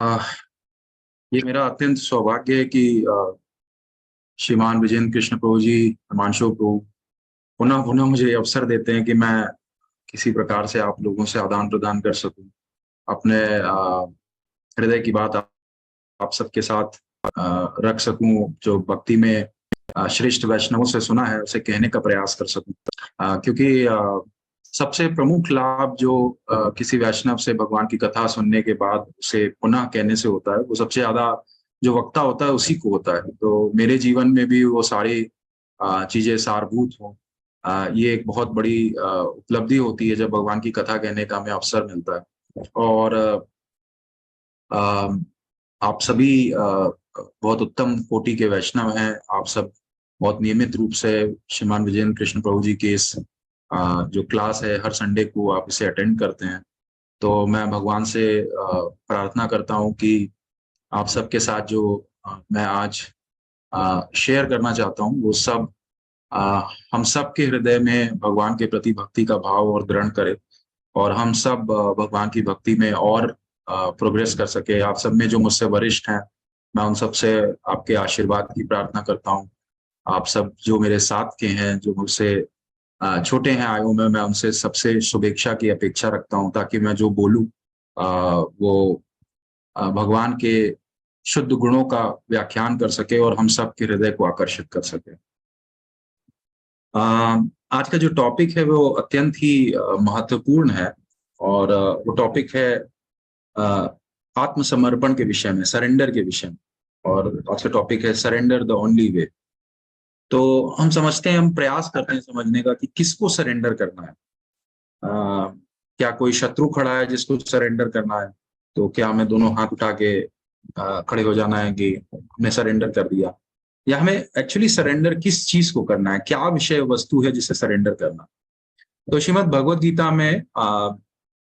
आह, ये मेरा अत्यंत सौभाग्य है कि श्रीमान विजेंद्र कृष्ण प्रभु जी, हिमांशु प्रभु पुनः पुनः मुझे ये अवसर देते हैं कि मैं किसी प्रकार से आप लोगों से आदान प्रदान कर सकूं, अपने हृदय की बात आप सबके साथ रख सकूं, जो भक्ति में श्रेष्ठ वैष्णवों से सुना है उसे कहने का प्रयास कर सकूं। क्योंकि सबसे प्रमुख लाभ जो किसी वैष्णव से भगवान की कथा सुनने के बाद उसे पुनः कहने से होता है, वो सबसे ज्यादा जो वक्ता होता है उसी को होता है। तो मेरे जीवन में भी वो सारी चीजें सारभूत हों, ये एक बहुत बड़ी उपलब्धि होती है जब भगवान की कथा कहने का हमें अवसर मिलता है। और अ, आप सभी बहुत उत्तम कोटि के वैष्णव हैं। आप सब बहुत नियमित रूप से श्रीमान विजेंद्र कृष्ण प्रभु जी के इस जो क्लास है हर संडे को आप इसे अटेंड करते हैं। तो मैं भगवान से प्रार्थना करता हूँ कि आप सबके साथ जो मैं आज शेयर करना चाहता हूँ वो सब हम सब के हृदय में भगवान के प्रति भक्ति का भाव और दृढ़ करे, और हम सब भगवान की भक्ति में और प्रोग्रेस कर सके। आप सब में जो मुझसे वरिष्ठ हैं, मैं उन सब से आपके आशीर्वाद की प्रार्थना करता हूँ। आप सब जो मेरे साथ के हैं, जो मुझसे छोटे हैं आयु में, मैं उनसे सबसे शुभेच्छा की अपेक्षा रखता हूँ, ताकि मैं जो बोलूँ वो भगवान के शुद्ध गुणों का व्याख्यान कर सके और हम सब के हृदय को आकर्षित कर सके। अ, आज का जो टॉपिक है वो अत्यंत ही महत्वपूर्ण है, और वो टॉपिक है अ, आत्मसमर्पण के विषय में, सरेंडर के विषय में। और आज का टॉपिक है सरेंडर द ओनली वे। तो हम समझते हैं, हम प्रयास करते हैं समझने का कि किसको सरेंडर करना है। क्या कोई शत्रु खड़ा है जिसको सरेंडर करना है? तो क्या हमें दोनों हाथ उठा के खड़े हो जाना है कि हमने सरेंडर कर दिया? या हमें एक्चुअली सरेंडर किस चीज को करना है, क्या विषय वस्तु है जिसे सरेंडर करना? तो श्रीमद् भगवद गीता में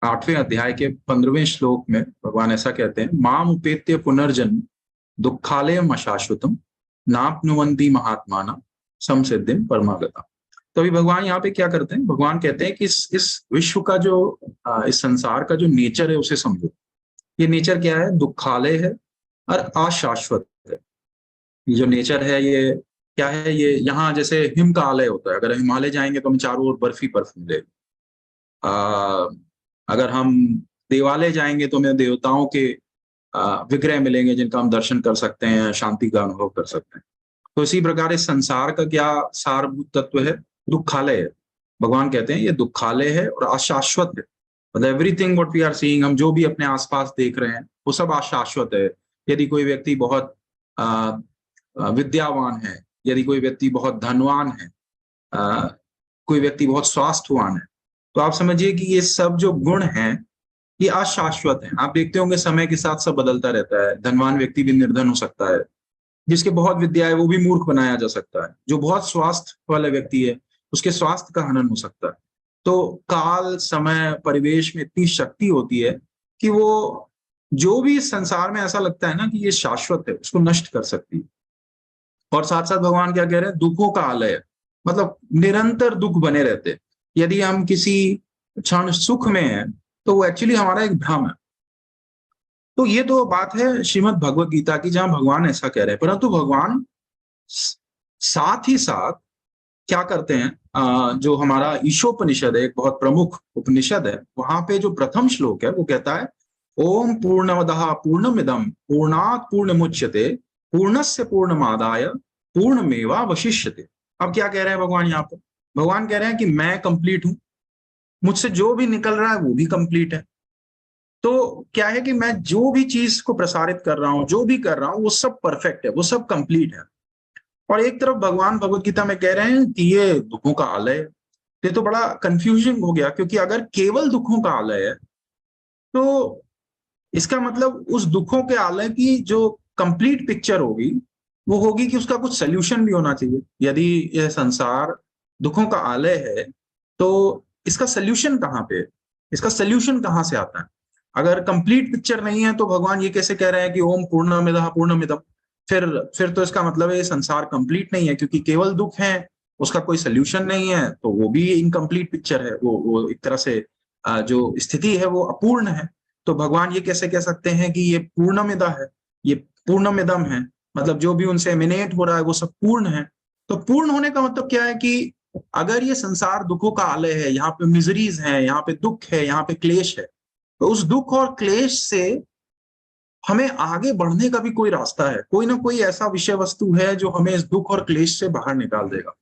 8वें अध्याय के 15वें श्लोक में भगवान ऐसा कहते हैं, माम उपेत्य पुनर्जन्म दुखालयम अशाश्वतम नाप्नुवन्ति महात्माना समसिद्धिम परमागता। तो अभी भगवान यहाँ पे क्या करते हैं? भगवान कहते हैं कि इस विश्व का जो इस संसार का जो नेचर है उसे समझो। ये नेचर क्या है? दुखालय है और अशाश्वत है। ये जो नेचर है ये क्या है? ये यहाँ जैसे हिम का आलय होता है, अगर हिमालय जाएंगे तो हमें चारों ओर बर्फ ही बर्फ मिलेगी। अगर हम देवालय जाएंगे तो हमें देवताओं के विग्रह मिलेंगे जिनका हम दर्शन कर सकते हैं, शांति का अनुभव कर सकते हैं। तो इसी प्रकार इस संसार का क्या सारभूत तत्व है? दुखालय है। भगवान कहते हैं ये दुखालय है और अशाश्वत है। मतलब everything what we are seeing, हम जो भी अपने आसपास देख रहे हैं वो सब अशाश्वत है। यदि कोई व्यक्ति बहुत विद्यावान है, यदि कोई व्यक्ति बहुत धनवान है, कोई व्यक्ति बहुत स्वास्थ्यवान है, तो आप समझिए कि ये सब जो गुण हैं ये अशाश्वत हैं। आप देखते होंगे समय के साथ सब बदलता रहता है। धनवान व्यक्ति भी निर्धन हो सकता है, जिसके बहुत विद्या है वो भी मूर्ख बनाया जा सकता है, जो बहुत स्वास्थ्य वाला व्यक्ति है उसके स्वास्थ्य का हनन हो सकता है। तो काल, समय, परिवेश में इतनी शक्ति होती है कि वो जो भी इस संसार में ऐसा लगता है ना कि ये शाश्वत है, उसको नष्ट कर सकती है। और साथ साथ भगवान क्या कह रहे हैं? दुखों का आलय है, मतलब निरंतर दुख बने रहते हैं। यदि हम किसी क्षण सुख में हैं तो वो एक्चुअली हमारा एक भ्रम है। तो ये तो बात है श्रीमद् भगवत गीता की, जहां भगवान ऐसा कह रहे हैं। परंतु भगवान साथ ही साथ क्या करते हैं? जो हमारा ईशोपनिषद है, एक बहुत प्रमुख उपनिषद है, वहां पे जो प्रथम श्लोक है वो कहता है, ओम पूर्णमदः पूर्णमिदं पूर्णात् पूर्णमुच्यते पूर्णस्य पूर्णमादाय पूर्णमेवावशिष्यते। अब क्या कह रहे हैं भगवान यहाँ पे? भगवान कह रहे हैं कि मैं कंप्लीट हूं, मुझसे जो भी निकल रहा है वो भी कंप्लीट है। तो क्या है कि मैं जो भी चीज को प्रसारित कर रहा हूं, जो भी कर रहा हूं, वो सब परफेक्ट है, वो सब कंप्लीट है। और एक तरफ भगवान भगवत गीता में कह रहे हैं कि ये दुखों का आलय है। ये तो बड़ा कंफ्यूजिंग हो गया, क्योंकि अगर केवल दुखों का आलय है तो इसका मतलब उस दुखों के आलय की जो कंप्लीट पिक्चर होगी वो होगी कि उसका कुछ सोल्यूशन भी होना चाहिए। यदि यह संसार दुखों का आलय है तो इसका सोल्यूशन कहाँ पे है? इसका सोल्यूशन कहाँ से आता है? अगर कंप्लीट पिक्चर नहीं है तो भगवान ये कैसे कह रहे हैं कि ओम पूर्णमिदः पूर्णमिदम्? फिर तो इसका मतलब है ये संसार कंप्लीट नहीं है, क्योंकि केवल दुख है, उसका कोई सोल्यूशन नहीं है, तो वो भी इनकम्प्लीट पिक्चर है। वो एक तरह से जो स्थिति है वो अपूर्ण है। तो भगवान ये कैसे कह सकते हैं कि ये पूर्णमिदा है, ये पूर्णमिदम है, मतलब जो भी उनसे एमिनेट हो रहा है वो सब पूर्ण है। तो पूर्ण होने का मतलब क्या है कि अगर ये संसार दुखों का आलय है, यहाँ पे मिजरीज है, यहाँ पे दुख है, यहाँ पे क्लेश है, तो उस दुख और क्लेश से हमें आगे बढ़ने का भी कोई रास्ता है, कोई ना कोई ऐसा विषय वस्तु है जो हमें इस दुख और क्लेश से बाहर निकाल देगा।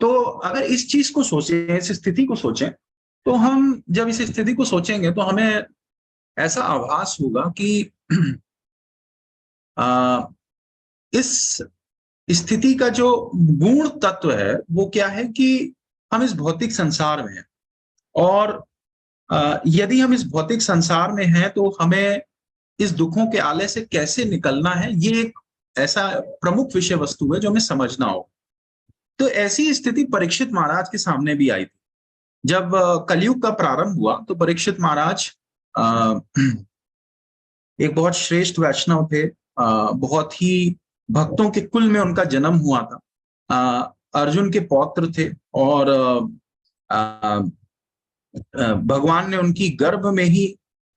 तो अगर इस चीज को सोचें, इस स्थिति को सोचें, तो हम जब इस स्थिति को सोचेंगे तो हमें ऐसा आभास होगा कि आ, इस स्थिति का जो गुण तत्व है वो क्या है कि हम इस भौतिक संसार में हैं, और यदि हम इस भौतिक संसार में हैं तो हमें इस दुखों के आले से कैसे निकलना है, ये एक ऐसा प्रमुख विषय वस्तु है जो हमें समझना हो। तो ऐसी स्थिति परीक्षित महाराज के सामने भी आई थी। जब कलयुग का प्रारंभ हुआ तो परीक्षित महाराज अ, एक बहुत श्रेष्ठ वैष्णव थे, बहुत ही भक्तों के कुल में उनका जन्म हुआ था, अर्जुन के पौत्र थे, और भगवान ने उनकी गर्भ में ही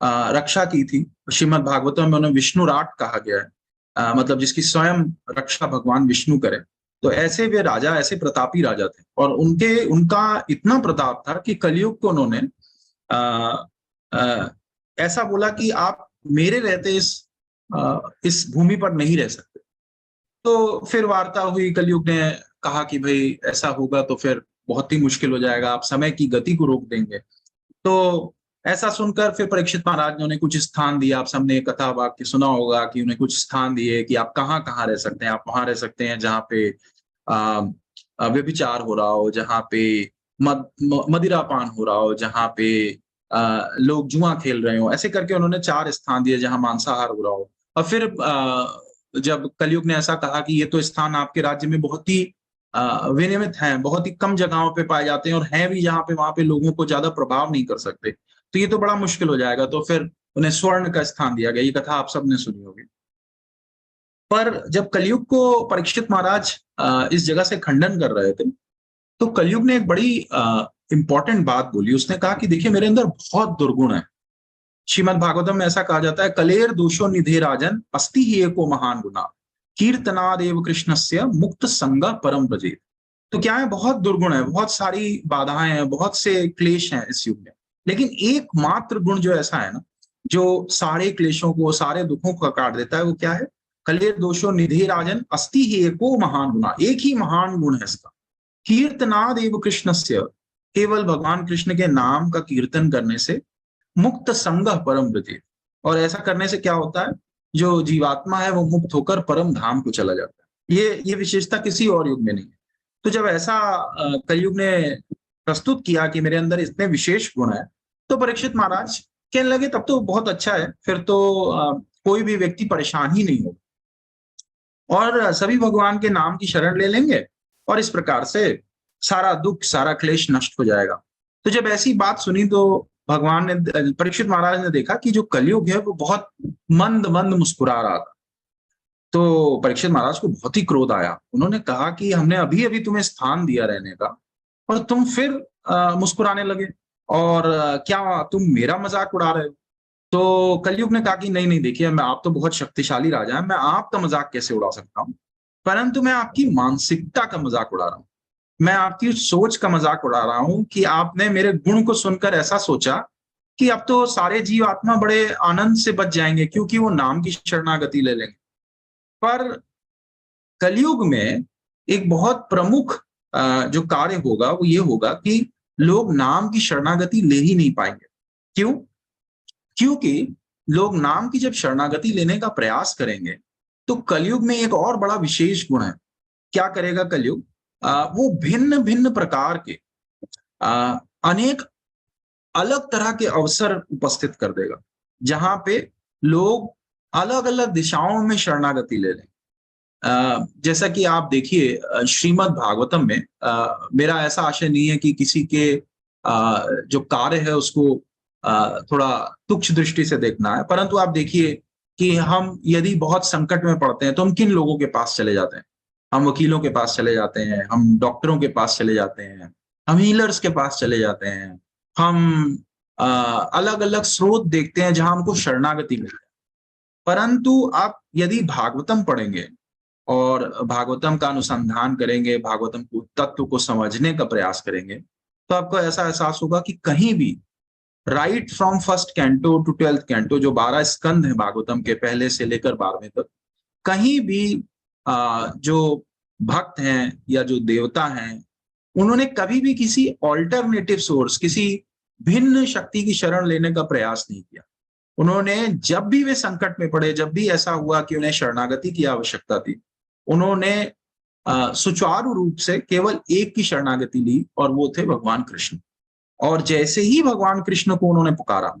रक्षा की थी। श्रीमद् भागवतम में उन्हें विष्णुराट कहा गया है, मतलब जिसकी स्वयं रक्षा भगवान विष्णु करे। तो ऐसे वे राजा, ऐसे प्रतापी राजा थे, और उनका इतना प्रताप था कि कलयुग को उन्होंने आ, आ, ऐसा बोला कि आप मेरे रहते इस भूमि पर नहीं रह सकते। तो फिर वार्ता हुई, कलयुग ने कहा कि भाई ऐसा होगा तो फिर बहुत ही मुश्किल हो जाएगा, आप समय की गति को रोक देंगे। तो ऐसा सुनकर फिर परीक्षित महाराज ने उन्हें कुछ स्थान दिया। आप सबने कथा वाक्य सुना होगा कि उन्हें कुछ स्थान दिए कि आप कहाँ कहाँ रह सकते हैं। आप वहां रह सकते हैं जहाँ पे व्यभिचार हो रहा हो, जहाँ पे मदिरा पान हो रहा हो, जहाँ पे लोग जुआ खेल रहे हो। ऐसे करके उन्होंने 4 स्थान दिए जहाँ मांसाहार हो रहा हो। और फिर जब कलयुग ने ऐसा कहा कि ये तो स्थान आपके राज्य में बहुत ही विनियमित हैं, बहुत ही कम जगहों पे पाए जाते हैं, और हैं भी जहाँ पे, वहां पे लोगों को ज्यादा प्रभाव नहीं कर सकते, तो ये तो बड़ा मुश्किल हो जाएगा। तो फिर उन्हें स्वर्ण का स्थान दिया गया। ये कथा आप सबने सुनी होगी। पर जब कलयुग को परीक्षित महाराज इस जगह से खंडन कर रहे थे, तो कलयुग ने एक बड़ी इंपॉर्टेंट बात बोली। उसने कहा कि देखिए, मेरे अंदर बहुत दुर्गुण है। श्रीमद् भागवतम में ऐसा कहा जाता है, कलेर दोषो निधे राजन अस्ति ही एको महान गुना कीर्तनादेव कृष्णस्य मुक्त संग परम ब्रजेत। तो क्या है, बहुत दुर्गुण है, बहुत सारी बाधाएं हैं, बहुत से क्लेश हैं इस युग में, लेकिन एकमात्र गुण जो ऐसा है ना, जो सारे क्लेशों को, सारे दुखों को काट देता है, वो क्या है? कलेर दोषो निधे राजन अस्ति ही एको महान गुना, एक ही महान गुण है इसका, कीर्तनादेव कृष्णस्य, केवल भगवान कृष्ण के नाम का कीर्तन करने से मुक्त संग परम ब्रजेत। और ऐसा करने से क्या होता है, जो जीवात्मा है वो मुक्त होकर परम धाम को चला जाता है। ये विशेषता किसी और युग में नहीं है। तो जब ऐसा कलयुग ने प्रस्तुत किया कि मेरे अंदर इतने विशेष गुण है, तो परीक्षित महाराज कहने लगे तब तो बहुत अच्छा है, फिर तो कोई भी व्यक्ति परेशान ही नहीं होगा, और सभी भगवान के नाम की शरण ले लेंगे, और इस प्रकार से सारा दुख, सारा क्लेश नष्ट हो जाएगा। तो जब ऐसी बात सुनी तो भगवान ने, परीक्षित महाराज ने देखा कि जो कलयुग है वो बहुत मंद मंद मुस्कुरा रहा था। तो परीक्षित महाराज को बहुत ही क्रोध आया। उन्होंने कहा कि हमने अभी अभी तुम्हें स्थान दिया रहने का, और तुम फिर मुस्कुराने लगे, और क्या तुम मेरा मजाक उड़ा रहे हो? तो कलयुग ने कहा कि नहीं नहीं, देखिए, मैं, आप तो बहुत शक्तिशाली राजा हैं, मैं आपका मजाक कैसे उड़ा सकता हूँ, परंतु मैं आपकी मानसिकता का मजाक उड़ा रहा हूँ। मैं आपकी सोच का मजाक उड़ा रहा हूँ कि आपने मेरे गुण को सुनकर ऐसा सोचा कि अब तो सारे जीव आत्मा बड़े आनंद से बच जाएंगे, क्योंकि वो नाम की शरणागति ले लेंगे। पर कलयुग में एक बहुत प्रमुख जो कार्य होगा वो ये होगा कि लोग नाम की शरणागति ले ही नहीं पाएंगे। क्यों? क्योंकि लोग नाम की जब शरणागति लेने का प्रयास करेंगे, तो कलयुग में एक और बड़ा विशेष गुण है। क्या करेगा कलयुग? वो भिन्न भिन्न प्रकार के अनेक अलग तरह के अवसर उपस्थित कर देगा, जहां पे लोग अलग अलग दिशाओं में शरणागति ले लें। जैसा कि आप देखिए, श्रीमद् भागवतम में, मेरा ऐसा आशय नहीं है कि किसी के जो कार्य है उसको थोड़ा तुच्छ दृष्टि से देखना है, परंतु आप देखिए कि हम यदि बहुत संकट में पड़ते हैं तो हम किन लोगों के पास चले जाते हैं? हम वकीलों के पास चले जाते हैं, हम डॉक्टरों के पास चले जाते हैं, हम हीलर्स के पास चले जाते हैं, हम अलग अलग स्रोत देखते हैं जहां हमको शरणागति मिलती है। परंतु आप यदि भागवतम पढ़ेंगे और भागवतम का अनुसंधान करेंगे, भागवतम को तत्व को समझने का प्रयास करेंगे, तो आपको ऐसा एहसास होगा कि कहीं भी right from first canto two 12th canto, जो 12 स्कंद है भागवतम के, पहले से लेकर 12वें तक, कहीं भी जो भक्त हैं या जो देवता हैं, उन्होंने कभी भी किसी ऑल्टरनेटिव सोर्स, किसी भिन्न शक्ति की शरण लेने का प्रयास नहीं किया। उन्होंने जब भी वे संकट में पड़े, जब भी ऐसा हुआ कि उन्हें शरणागति की आवश्यकता थी, उन्होंने सुचारू रूप से केवल एक की शरणागति ली, और वो थे भगवान कृष्ण। और जैसे ही भगवान कृष्ण को उन्होंने पुकारा,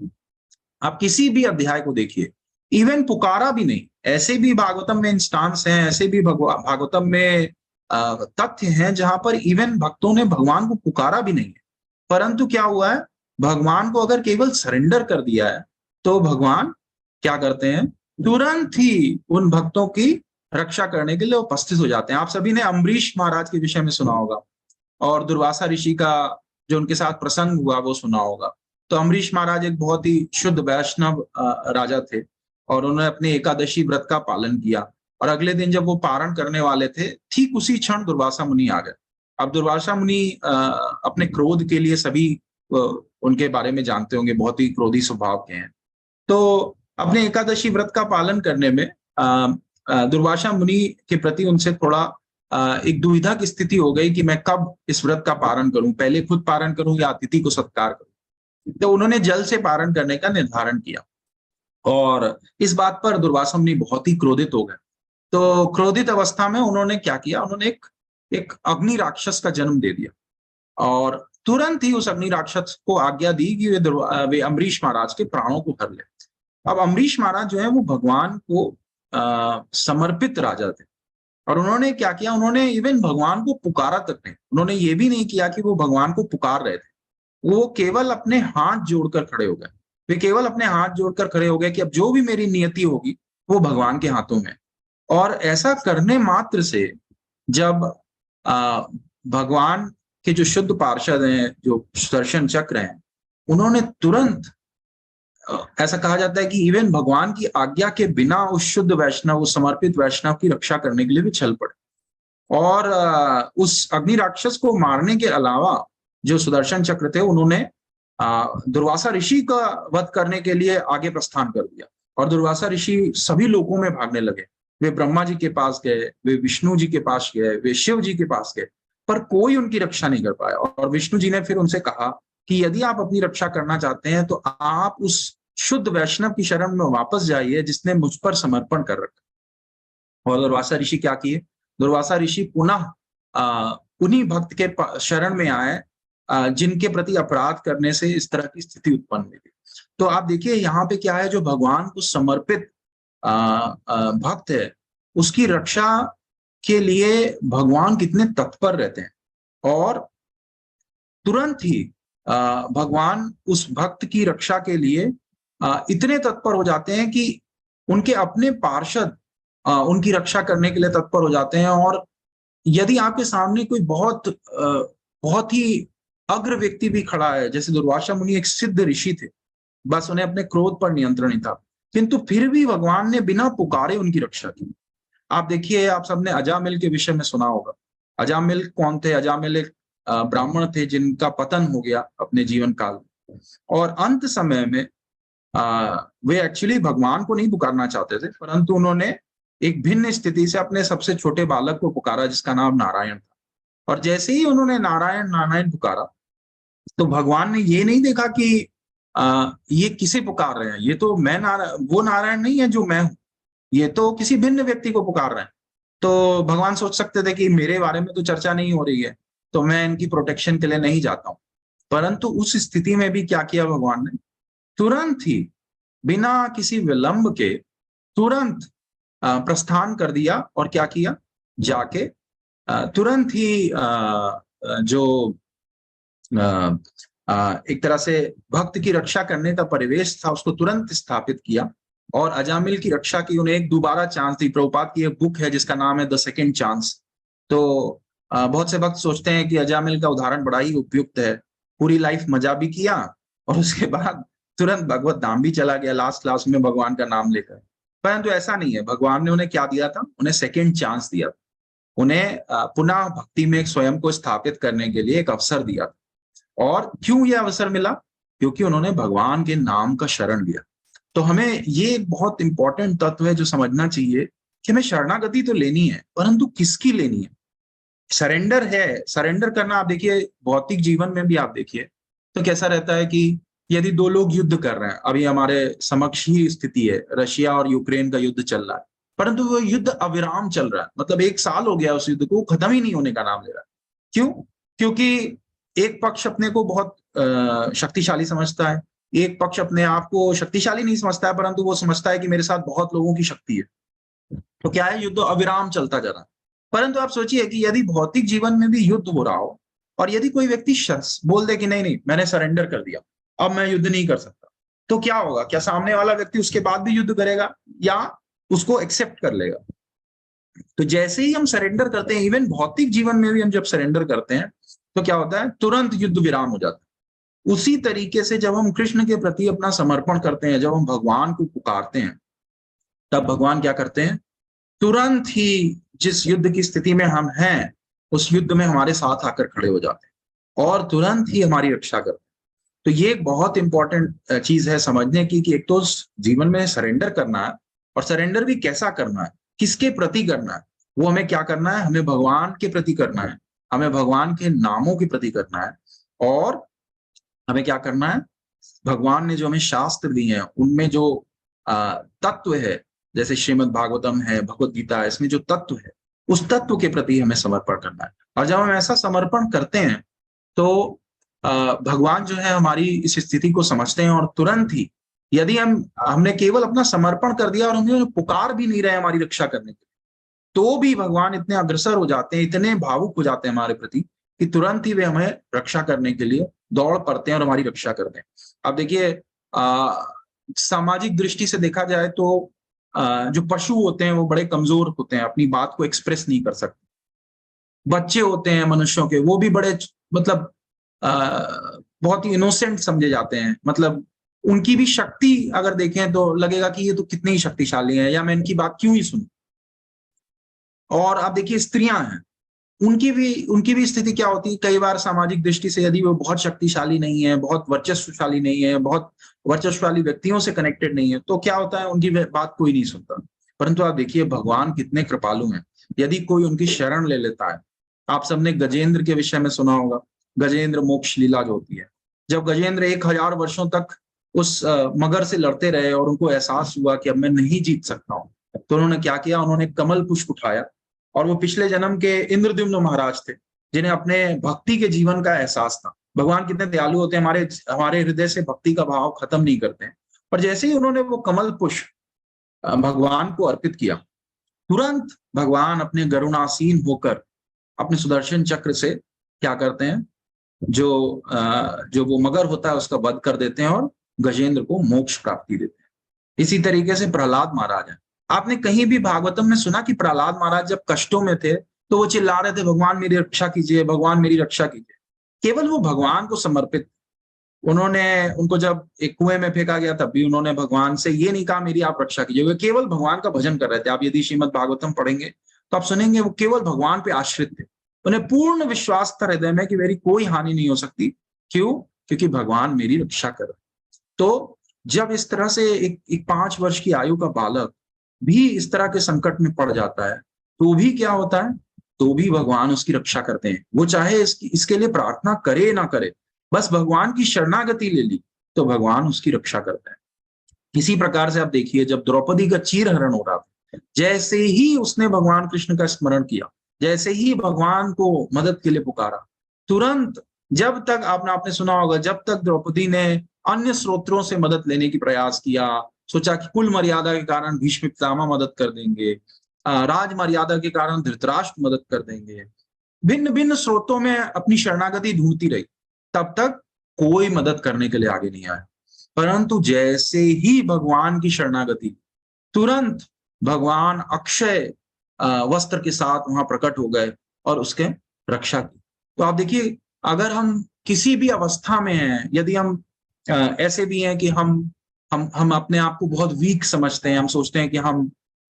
आप किसी भी अध्याय को देखिए, इवन पुकारा भी नहीं, ऐसे भी भागवतम में इंस्टांस हैं, ऐसे भी भागवतम में तथ्य हैं जहां पर इवन भक्तों ने भगवान को पुकारा भी नहीं है, परंतु क्या हुआ है, भगवान को अगर केवल सरेंडर कर दिया है, तो भगवान क्या करते हैं, तुरंत ही उन भक्तों की रक्षा करने के लिए उपस्थित हो जाते हैं। आप सभी ने अम्बरीश महाराज के विषय में सुना होगा, और दुर्वासा ऋषि का जो उनके साथ प्रसंग हुआ वो सुना होगा। तो अम्बरीश महाराज एक बहुत ही शुद्ध वैष्णव राजा थे, और उन्होंने अपने एकादशी व्रत का पालन किया, और अगले दिन जब वो पारण करने वाले थे, ठीक उसी क्षण दुर्वासा मुनि आ गए। अब दुर्वासा मुनि अपने क्रोध के लिए, सभी उनके बारे में जानते होंगे, बहुत ही क्रोधी स्वभाव के हैं। तो अपने एकादशी व्रत का पालन करने में दुर्वासा मुनि के प्रति उनसे थोड़ा एक दुविधा की स्थिति हो गई कि मैं कब इस व्रत का पारण करूं, पहले खुद पारण करूं या अतिथि को सत्कार करूं। तो उन्होंने जल से पारण करने का निर्धारण किया, और इस बात पर दुर्वासा मुनि बहुत ही क्रोधित हो गए। तो क्रोधित अवस्था में उन्होंने क्या किया, उन्होंने एक अग्नि राक्षस का जन्म दे दिया, और तुरंत ही उस अग्नि राक्षस को आज्ञा दी कि वे अम्बरीश महाराज के प्राणों को हर ले। अब अम्बरीश महाराज जो है वो भगवान को समर्पित राजा थे, और उन्होंने क्या किया, उन्होंने इवन भगवान को पुकारा तक नहीं। उन्होंने ये भी नहीं किया कि वो भगवान को पुकार रहे थे, वो केवल अपने हाथ जोड़कर खड़े हो गए। वे केवल अपने हाथ जोड़कर खड़े हो गए कि अब जो भी मेरी नियति होगी वो भगवान के हाथों में। और ऐसा करने मात्र से जब भगवान के जो शुद्ध पार्षद हैं, जो सुदर्शन चक्र हैं, उन्होंने तुरंत, ऐसा कहा जाता है कि इवन भगवान की आज्ञा के बिना उस शुद्ध वैष्णव, उस समर्पित वैष्णव की रक्षा करने के लिए भी चल पड़े, और उस अग्नि राक्षस को मारने के अलावा जो सुदर्शन चक्र थे, उन्होंने दुर्वासा ऋषि का वध करने के लिए आगे प्रस्थान कर दिया, और दुर्वासा ऋषि सभी लोकों में भागने लगे। वे ब्रह्मा जी के पास गए, वे विष्णु जी के पास गए, वे शिव जी के पास गए, पर कोई उनकी रक्षा नहीं कर पाया। और विष्णु जी ने फिर उनसे कहा कि यदि आप अपनी रक्षा करना चाहते हैं तो आप उस शुद्ध वैष्णव की शरण में वापस जाइए जिसने मुझ पर समर्पण कर रखा। और दुर्वासा ऋषि क्या किए, दुर्वासा ऋषि पुनः उन्हीं भक्त के शरण में आए जिनके प्रति अपराध करने से इस तरह की स्थिति उत्पन्न हुई थी। तो आप देखिए यहाँ पे क्या है, जो भगवान को समर्पित भक्त है, उसकी रक्षा के लिए भगवान कितने तत्पर रहते हैं, और तुरंत ही भगवान उस भक्त की रक्षा के लिए इतने तत्पर हो जाते हैं कि उनके अपने पार्षद उनकी रक्षा करने के लिए तत्पर हो जाते हैं। और यदि आपके सामने कोई बहुत ही अग्र व्यक्ति भी खड़ा है, जैसे दुर्वासा मुनि एक सिद्ध ऋषि थे, बस उन्हें अपने क्रोध पर नियंत्रण नहीं था, किंतु फिर भी भगवान ने बिना पुकारे उनकी रक्षा की। आप देखिए, आप सबने अजामिल के विषय में सुना होगा। अजामिल कौन थे? अजामिल एक ब्राह्मण थे जिनका पतन हो गया अपने जीवन काल में, और अंत समय में वे एक्चुअली भगवान को नहीं पुकारना चाहते थे, परंतु उन्होंने एक भिन्न स्थिति से अपने सबसे छोटे बालक को पुकारा जिसका नाम नारायण था। और जैसे ही उन्होंने नारायण नारायण पुकारा, तो भगवान ने ये नहीं देखा कि ये किसे पुकार रहे हैं, ये तो वो नारायण नहीं है जो मैं हूं, ये तो किसी भिन्न व्यक्ति को पुकार रहे हैं। तो भगवान सोच सकते थे कि मेरे बारे में तो चर्चा नहीं हो रही है, तो मैं इनकी प्रोटेक्शन के लिए नहीं जाता हूं। परंतु उस स्थिति में भी क्या किया भगवान ने, तुरंत ही बिना किसी विलंब के तुरंत प्रस्थान कर दिया, और क्या किया, जाके तुरंत ही जो एक तरह से भक्त की रक्षा करने का परिवेश था उसको तुरंत स्थापित किया, और अजामिल की रक्षा की। उन्हें एक दोबारा चांस दी। प्रभुपाद की एक बुक है जिसका नाम है द सेकेंड चांस। तो बहुत से भक्त सोचते हैं कि अजामिल का उदाहरण बड़ा ही उपयुक्त है, पूरी लाइफ मजा भी किया और उसके बाद तुरंत भगवत धाम भी चला गया लास्ट क्लास में भगवान का नाम लेकर। परंतु ऐसा नहीं है, भगवान ने उन्हें क्या दिया था? उन्हें सेकेंड चांस दिया था। उन्हें पुनः भक्ति में स्वयं को स्थापित करने के लिए एक अवसर दिया था। और क्यों यह अवसर मिला? क्योंकि उन्होंने भगवान के नाम का शरण लिया। तो हमें ये बहुत इंपॉर्टेंट तत्व है जो समझना चाहिए कि हमें शरणागति तो लेनी है, परंतु किसकी लेनी है? सरेंडर है, सरेंडर करना आप देखिए भौतिक जीवन में भी आप देखिए तो कैसा रहता है कि यदि दो लोग युद्ध कर रहे हैं, अभी हमारे समक्ष ही स्थिति है, रशिया और यूक्रेन का युद्ध चल रहा है, परंतु वो युद्ध अविराम चल रहा है, मतलब 1 साल हो गया उस युद्ध को, खत्म ही नहीं होने का नाम ले रहा है। क्यों? क्योंकि एक पक्ष अपने को बहुत शक्तिशाली समझता है, एक पक्ष अपने आप को शक्तिशाली नहीं समझता है, परंतु वो समझता है कि मेरे साथ बहुत लोगों की शक्ति है। तो क्या है, युद्ध अविराम चलता जा रहा है। परंतु आप सोचिए कि यदि भौतिक जीवन में भी युद्ध हो रहा हो और यदि कोई व्यक्ति शख्स बोल दे कि नहीं नहीं मैंने सरेंडर कर दिया, अब मैं युद्ध नहीं कर सकता, तो क्या होगा? क्या सामने वाला व्यक्ति उसके बाद भी युद्ध करेगा या उसको एक्सेप्ट कर लेगा? तो जैसे ही हम सरेंडर करते हैं, इवन भौतिक जीवन में भी हम जब सरेंडर करते हैं तो क्या होता है? तुरंत युद्ध विराम हो जाता है। उसी तरीके से जब हम कृष्ण के प्रति अपना समर्पण करते हैं, जब हम भगवान को पुकारते हैं, तब भगवान क्या करते हैं? तुरंत ही जिस युद्ध की स्थिति में हम हैं, उस युद्ध में हमारे साथ आकर खड़े हो जाते हैं और तुरंत ही हमारी रक्षा करते हैं। तो ये एक बहुत इंपॉर्टेंट चीज है समझने की कि एक तो जीवन में सरेंडर करना है, और सरेंडर भी कैसा करना है, किसके प्रति करना है, वो हमें क्या करना है? हमें भगवान के प्रति करना है, हमें भगवान के नामों के प्रति करना है, और हमें क्या करना है? भगवान ने जो हमें शास्त्र दिए हैं उनमें जो तत्व है, जैसे श्रीमद् भागवतम है, भगवत गीता है, इसमें जो तत्व है उस तत्व के प्रति हमें समर्पण करना है। और जब हम ऐसा समर्पण करते हैं तो भगवान जो है हमारी इस स्थिति को समझते हैं, और तुरंत ही यदि हमने केवल अपना समर्पण कर दिया और हमें पुकार भी नहीं रहे हमारी रक्षा करने के लिए, तो भी भगवान इतने अग्रसर हो जाते हैं, इतने भावुक हो जाते हैं हमारे प्रति कि तुरंत ही वे हमें रक्षा करने के लिए दौड़ पड़ते हैं और हमारी रक्षा करते हैं। अब देखिए सामाजिक दृष्टि से देखा जाए तो जो पशु होते हैं वो बड़े कमजोर होते हैं, अपनी बात को एक्सप्रेस नहीं कर सकते। बच्चे होते हैं मनुष्यों के, वो भी बड़े मतलब बहुत ही इनोसेंट समझे जाते हैं, मतलब उनकी भी शक्ति अगर देखें तो लगेगा कि ये तो कितने ही शक्तिशाली है, या मैं इनकी बात क्यों ही सुनूं। और आप देखिए स्त्रियां हैं, उनकी भी स्थिति क्या होती है? कई बार सामाजिक दृष्टि से यदि वो बहुत शक्तिशाली नहीं है, बहुत वर्चस्वशाली नहीं है, बहुत वर्चस्वशाली व्यक्तियों से कनेक्टेड नहीं है, तो क्या होता है? उनकी बात कोई नहीं सुनता। परंतु आप देखिए भगवान कितने कृपालु हैं, यदि कोई उनकी शरण ले लेता है। आप सबने गजेंद्र के विषय में सुना होगा, गजेंद्र मोक्ष लीला जो होती है, जब गजेंद्र 1000 वर्षों तक उस मगर से लड़ते रहे और उनको एहसास हुआ कि अब मैं नहीं जीत सकता हूँ, तो उन्होंने क्या किया? उन्होंने कमल पुष्प उठाया, और वो पिछले जन्म के इंद्रद्युम्न महाराज थे, जिन्हें अपने भक्ति के जीवन का एहसास था। भगवान कितने दयालु होते हैं, हमारे हमारे हृदय से भक्ति का भाव खत्म नहीं करते हैं। और जैसे ही उन्होंने वो कमल पुष्प भगवान को अर्पित किया, तुरंत भगवान अपने गरुणासीन होकर अपने सुदर्शन चक्र से क्या करते हैं? जो वो मगर होता है उसका वध कर देते हैं और गजेंद्र को मोक्ष प्राप्ति देते हैं। इसी तरीके से प्रहलाद महाराज है। आपने कहीं भी भागवतम में सुना कि प्रहलाद महाराज जब कष्टों में थे तो वो चिल्ला रहे थे, भगवान मेरी रक्षा कीजिए, भगवान मेरी रक्षा कीजिए। केवल वो भगवान को समर्पित। उन्होंने उनको जब एक कुएं में फेंका गया तब भी उन्होंने भगवान से ये नहीं कहा मेरी आप रक्षा कीजिए, वे केवल भगवान का भजन कर रहे थे। आप यदि श्रीमद् भागवतम पढ़ेंगे तो आप सुनेंगे वो केवल भगवान पे आश्रित थे। उन्हें पूर्ण विश्वास था हृदय में कि मेरी कोई हानि नहीं हो सकती। क्यों? क्योंकि भगवान मेरी रक्षा कर रहे। तो जब इस तरह से एक 5 वर्ष की आयु का बालक भी इस तरह के संकट में पड़ जाता है, तो भी क्या होता है? तो भी भगवान उसकी रक्षा करते हैं। वो चाहे इसके लिए प्रार्थना करे ना करे, बस भगवान की शरणागति ले ली तो भगवान उसकी रक्षा करता है। इसी प्रकार से आप देखिए जब द्रौपदी का चीरहरण हो रहा था, जैसे ही उसने भगवान कृष्ण का स्मरण किया, जैसे ही भगवान को मदद के लिए पुकारा, तुरंत जब तक आपने सुना होगा, जब तक द्रौपदी ने अन्य स्रोतों से मदद लेने की प्रयास किया, सोचा कि कुल मर्यादा के कारण भीष्म पितामह मदद कर देंगे, राज मर्यादा के कारण धृतराष्ट्र मदद कर देंगे, भिन्न भिन्न स्रोतों में अपनी शरणागति ढूंढती रही, तब तक कोई मदद करने के लिए आगे नहीं आया। परंतु जैसे ही भगवान की शरणागति, तुरंत भगवान अक्षय वस्त्र के साथ वहां प्रकट हो गए और उसके रक्षा की। तो आप देखिए, अगर हम किसी भी अवस्था में हैं, यदि हम ऐसे भी हैं कि हम अपने आप को बहुत वीक समझते हैं, हम सोचते हैं कि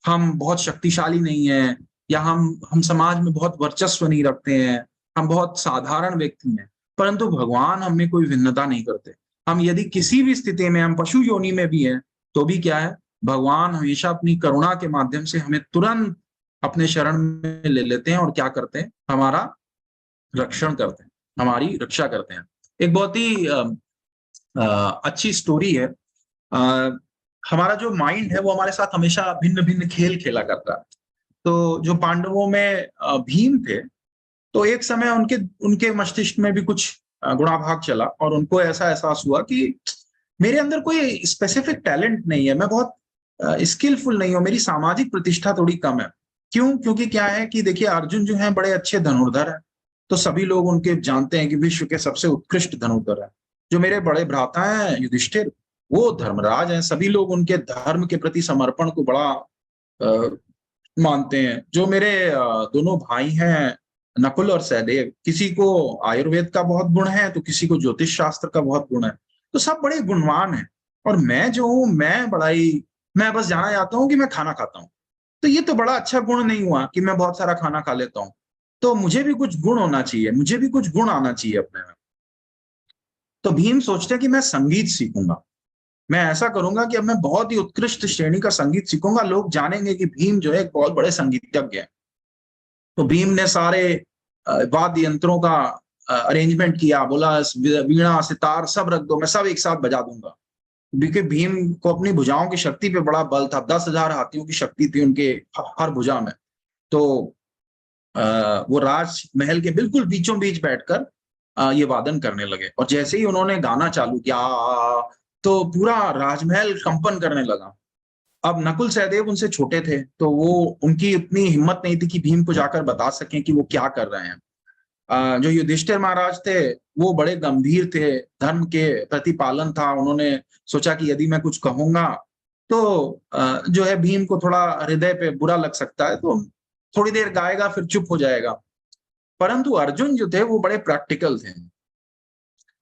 हम बहुत शक्तिशाली नहीं हैं, या हम समाज में बहुत वर्चस्व नहीं रखते हैं, हम बहुत साधारण व्यक्ति हैं। परंतु भगवान हम में कोई भिन्नता नहीं करते। हम यदि किसी भी स्थिति में, हम पशु योनि में भी हैं, तो भी क्या है, भगवान हमेशा अपनी करुणा के माध्यम से हमें तुरंत अपने शरण में ले लेते हैं और क्या करते हैं, हमारा रक्षण करते हैं, हमारी रक्षा करते हैं। एक बहुत ही अच्छी स्टोरी है। हमारा जो माइंड है वो हमारे साथ हमेशा भिन्न-भिन्न खेल खेला करता है। तो जो पांडवों में भीम थे, तो एक समय उनके उनके मस्तिष्क में भी कुछ गुणाभाग चला और उनको ऐसा एहसास हुआ कि मेरे अंदर कोई स्पेसिफिक टैलेंट नहीं है, मैं बहुत स्किलफुल नहीं हूँ, मेरी सामाजिक प्रतिष्ठा थोड़ी कम है। क्यों? क्योंकि क्या है कि देखिए अर्जुन जो हैं बड़े अच्छे धनुर्धर हैं, तो सभी लोग उनके जानते हैं कि विश्व के सबसे उत्कृष्ट धनुर्धर हैं। जो मेरे बड़े भ्राता हैं युधिष्ठिर, वो धर्मराज हैं, सभी लोग उनके धर्म के प्रति समर्पण को बड़ा अ, मानते हैं। जो मेरे दोनों भाई हैं नकुल और सहदेव, किसी को आयुर्वेद का बहुत गुण है, तो किसी को ज्योतिष शास्त्र का बहुत गुण है। तो सब बड़े गुणवान हैं और मैं जो हूँ, मैं बस जाना चाहता हूँ कि मैं खाना खाता हूँ। तो ये तो बड़ा अच्छा गुण नहीं हुआ कि मैं बहुत सारा खाना खा लेता हूँ। तो मुझे भी कुछ गुण होना चाहिए, मुझे भी कुछ गुण आना चाहिए अपने में। तो भीम सोचते हैं कि मैं संगीत सीखूंगा। मैं ऐसा करूंगा कि अब मैं बहुत ही उत्कृष्ट श्रेणी का संगीत सीखूंगा, लोग जानेंगे कि भीम जो है एक बहुत बड़े संगीतज्ञ है। तो भीम ने सारे वाद्य यंत्रों का अरेंजमेंट किया, बोला वीणा सितार सब रख दो, मैं सब एक साथ बजा दूंगा। क्योंकि भीम को अपनी भुजाओं की शक्ति पे बड़ा बल था, 10,000 हाथियों की शक्ति थी उनके हर भुजा में। तो वो राजमहल के बिल्कुल बीचों बीच बैठकर ये वादन करने लगे और जैसे ही उन्होंने गाना चालू किया, तो पूरा राजमहल कंपन करने लगा। अब नकुल सहदेव उनसे छोटे थे, तो वो उनकी उतनी हिम्मत नहीं थी कि भीम को जाकर बता सकें कि वो क्या कर रहे हैं। जो युधिष्ठिर महाराज थे, वो बड़े गंभीर थे, धर्म के प्रतिपालन था। उन्होंने सोचा कि यदि मैं कुछ कहूंगा तो जो है भीम को थोड़ा हृदय पे बुरा लग सकता है, तो थोड़ी देर गाएगा फिर चुप हो जाएगा। परंतु अर्जुन जो थे वो बड़े प्रैक्टिकल थे।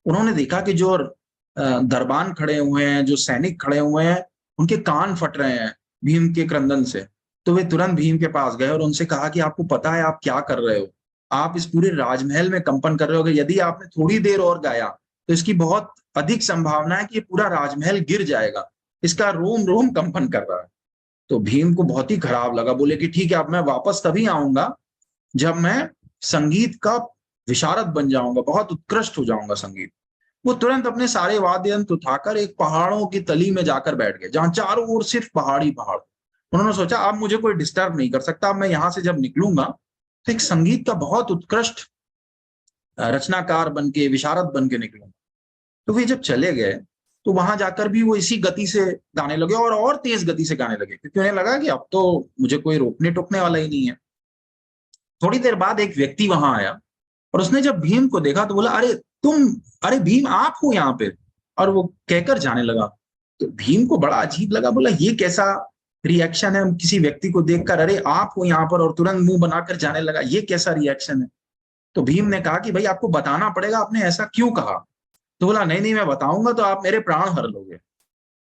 उन्होंने देखा कि जो दरबान खड़े हुए हैं, जो सैनिक खड़े हुए हैं, उनके कान फट रहे हैं भीम के क्रंदन से। तो वे तुरंत भीम के पास गए और उनसे कहा कि आपको पता है आप क्या कर रहे हो? आप इस पूरे राजमहल में कंपन कर रहे हो। यदि आपने थोड़ी देर और गाया, तो इसकी बहुत अधिक संभावना है कि ये पूरा राजमहल गिर जाएगा। इसका रोम-रोम कंपन कर रहा है। तो भीम को बहुत ही खराब लगा, बोले कि ठीक है, अब मैं वापस तभी आऊँगा जब मैं संगीत का विशारद बन जाऊँगा, बहुत उत्कृष्ट हो जाऊँगा संगीत। वो तुरंत अपने सारे वाद्य यंत्र उठाकर एक पहाड़ों की तली में जाकर बैठ गए, जहाँ चारों ओर सिर्फ पहाड़ ही पहाड़। उन्होंने सोचा अब मुझे कोई डिस्टर्ब नहीं कर सकता, अब मैं यहाँ से जब निकलूँगा, तो एक संगीत का बहुत उत्कृष्ट रचनाकार बन के, विशारद बन के निकलूँगा। तो वे जब चले गए, तो वहां जाकर भी वो इसी गति से गाने लगे और तेज गति से गाने लगे, क्योंकि उन्हें लगा कि अब तो मुझे कोई रोकने टोकने वाला ही नहीं है। थोड़ी देर बाद एक व्यक्ति वहां आया और उसने जब भीम को देखा तो बोला, अरे भीम आप हो यहाँ पे? और वो कहकर जाने लगा। तो भीम को बड़ा अजीब लगा, बोला ये कैसा रिएक्शन है किसी व्यक्ति को देखकर, अरे आप हो यहाँ पर, और तुरंत मुंह बनाकर जाने लगा, ये कैसा रिएक्शन है? तो भीम ने कहा कि भाई आपको बताना पड़ेगा, आपने ऐसा क्यों कहा? तो बोला नहीं नहीं, मैं बताऊंगा तो आप मेरे प्राण हर लोगे।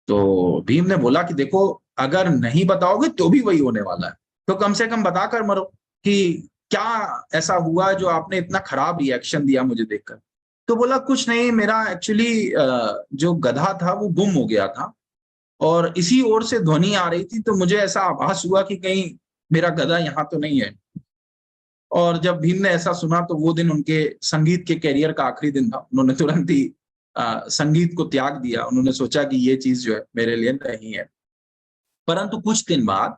तो भीम ने बोला कि देखो, अगर नहीं बताओगे तो भी वही होने वाला है, तो कम से कम बताकर मरो कि क्या ऐसा हुआ जो आपने इतना खराब रिएक्शन दिया मुझे देखकर। तो बोला कुछ नहीं, मेरा एक्चुअली जो गधा था वो गुम हो गया था और इसी ओर से ध्वनि आ रही थी, तो मुझे ऐसा आभास हुआ कि कहीं मेरा गधा यहाँ तो नहीं है। और जब भीम ने ऐसा सुना तो वो दिन उनके संगीत के करियर का आखिरी दिन था। उन्होंने तुरंत ही संगीत को त्याग दिया। उन्होंने सोचा कि ये चीज जो है मेरे लिए नहीं है। परंतु कुछ दिन बाद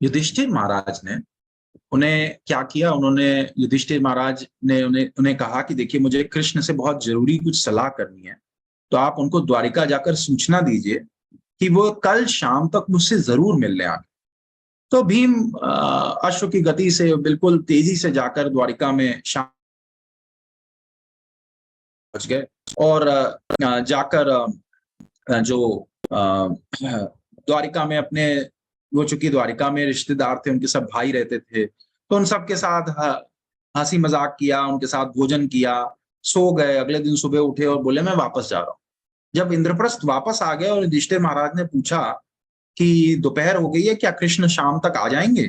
युधिष्ठिर महाराज ने उन्हें क्या किया, उन्होंने युधिष्ठिर महाराज ने उन्हें उन्हें कहा कि देखिए मुझे कृष्ण से बहुत जरूरी कुछ सलाह करनी है, तो आप उनको द्वारिका जाकर सूचना दीजिए कि वो कल शाम तक मुझसे जरूर मिलने आए। तो भीम अश्व की गति से बिल्कुल तेजी से जाकर द्वारिका में शाम पहुंच गए और जाकर जो द्वारिका में अपने, वो चूंकि द्वारिका में रिश्तेदार थे, उनके सब भाई रहते थे, तो उन सबके साथ हंसी मजाक किया, उनके साथ भोजन किया, सो गए। अगले दिन सुबह उठे और बोले मैं वापस जा रहा हूँ। जब इंद्रप्रस्थ वापस आ गए और युधिष्ठिर महाराज ने पूछा कि दोपहर हो गई है, क्या कृष्ण शाम तक आ जाएंगे?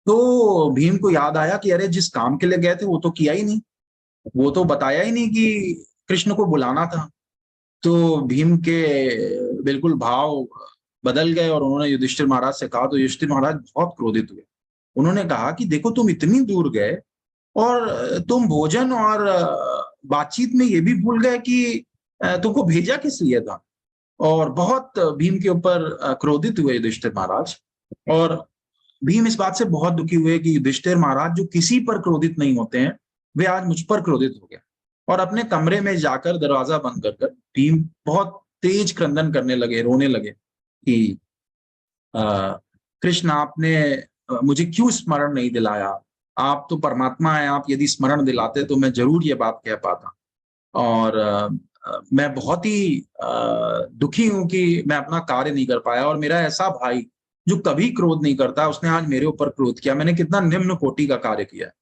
तो भीम को याद आया कि अरे जिस काम के लिए गए थे वो तो किया ही नहीं, वो तो बताया ही नहीं कि कृष्ण को बुलाना था। तो भीम के बिल्कुल भाव बदल गए और उन्होंने युधिष्ठिर महाराज से कहा, तो युधिष्ठिर महाराज बहुत क्रोधित हुए। उन्होंने कहा कि देखो तुम इतनी दूर गए और तुम भोजन और बातचीत में ये भी भूल गए कि तुमको भेजा किस लिए था। और बहुत भीम के ऊपर क्रोधित हुए युधिष्ठिर महाराज। और भीम इस बात से बहुत दुखी हुए कि युधिष्ठिर महाराज जो किसी पर क्रोधित नहीं होते हैं, वे आज मुझ पर क्रोधित हो गए। और अपने कमरे में जाकर दरवाजा बंद कर कर भीम बहुत तेज क्रंदन करने लगे, रोने लगे कि अ, कृष्ण आपने मुझे क्यों स्मरण नहीं दिलाया? आप तो परमात्मा हैं, आप यदि स्मरण दिलाते तो मैं जरूर ये बात कह पाता। और मैं बहुत ही दुखी हूं कि मैं अपना कार्य नहीं कर पाया, और मेरा ऐसा भाई जो कभी क्रोध नहीं करता, उसने आज मेरे ऊपर क्रोध किया। मैंने कितना निम्न कोटि का कार्य किया है।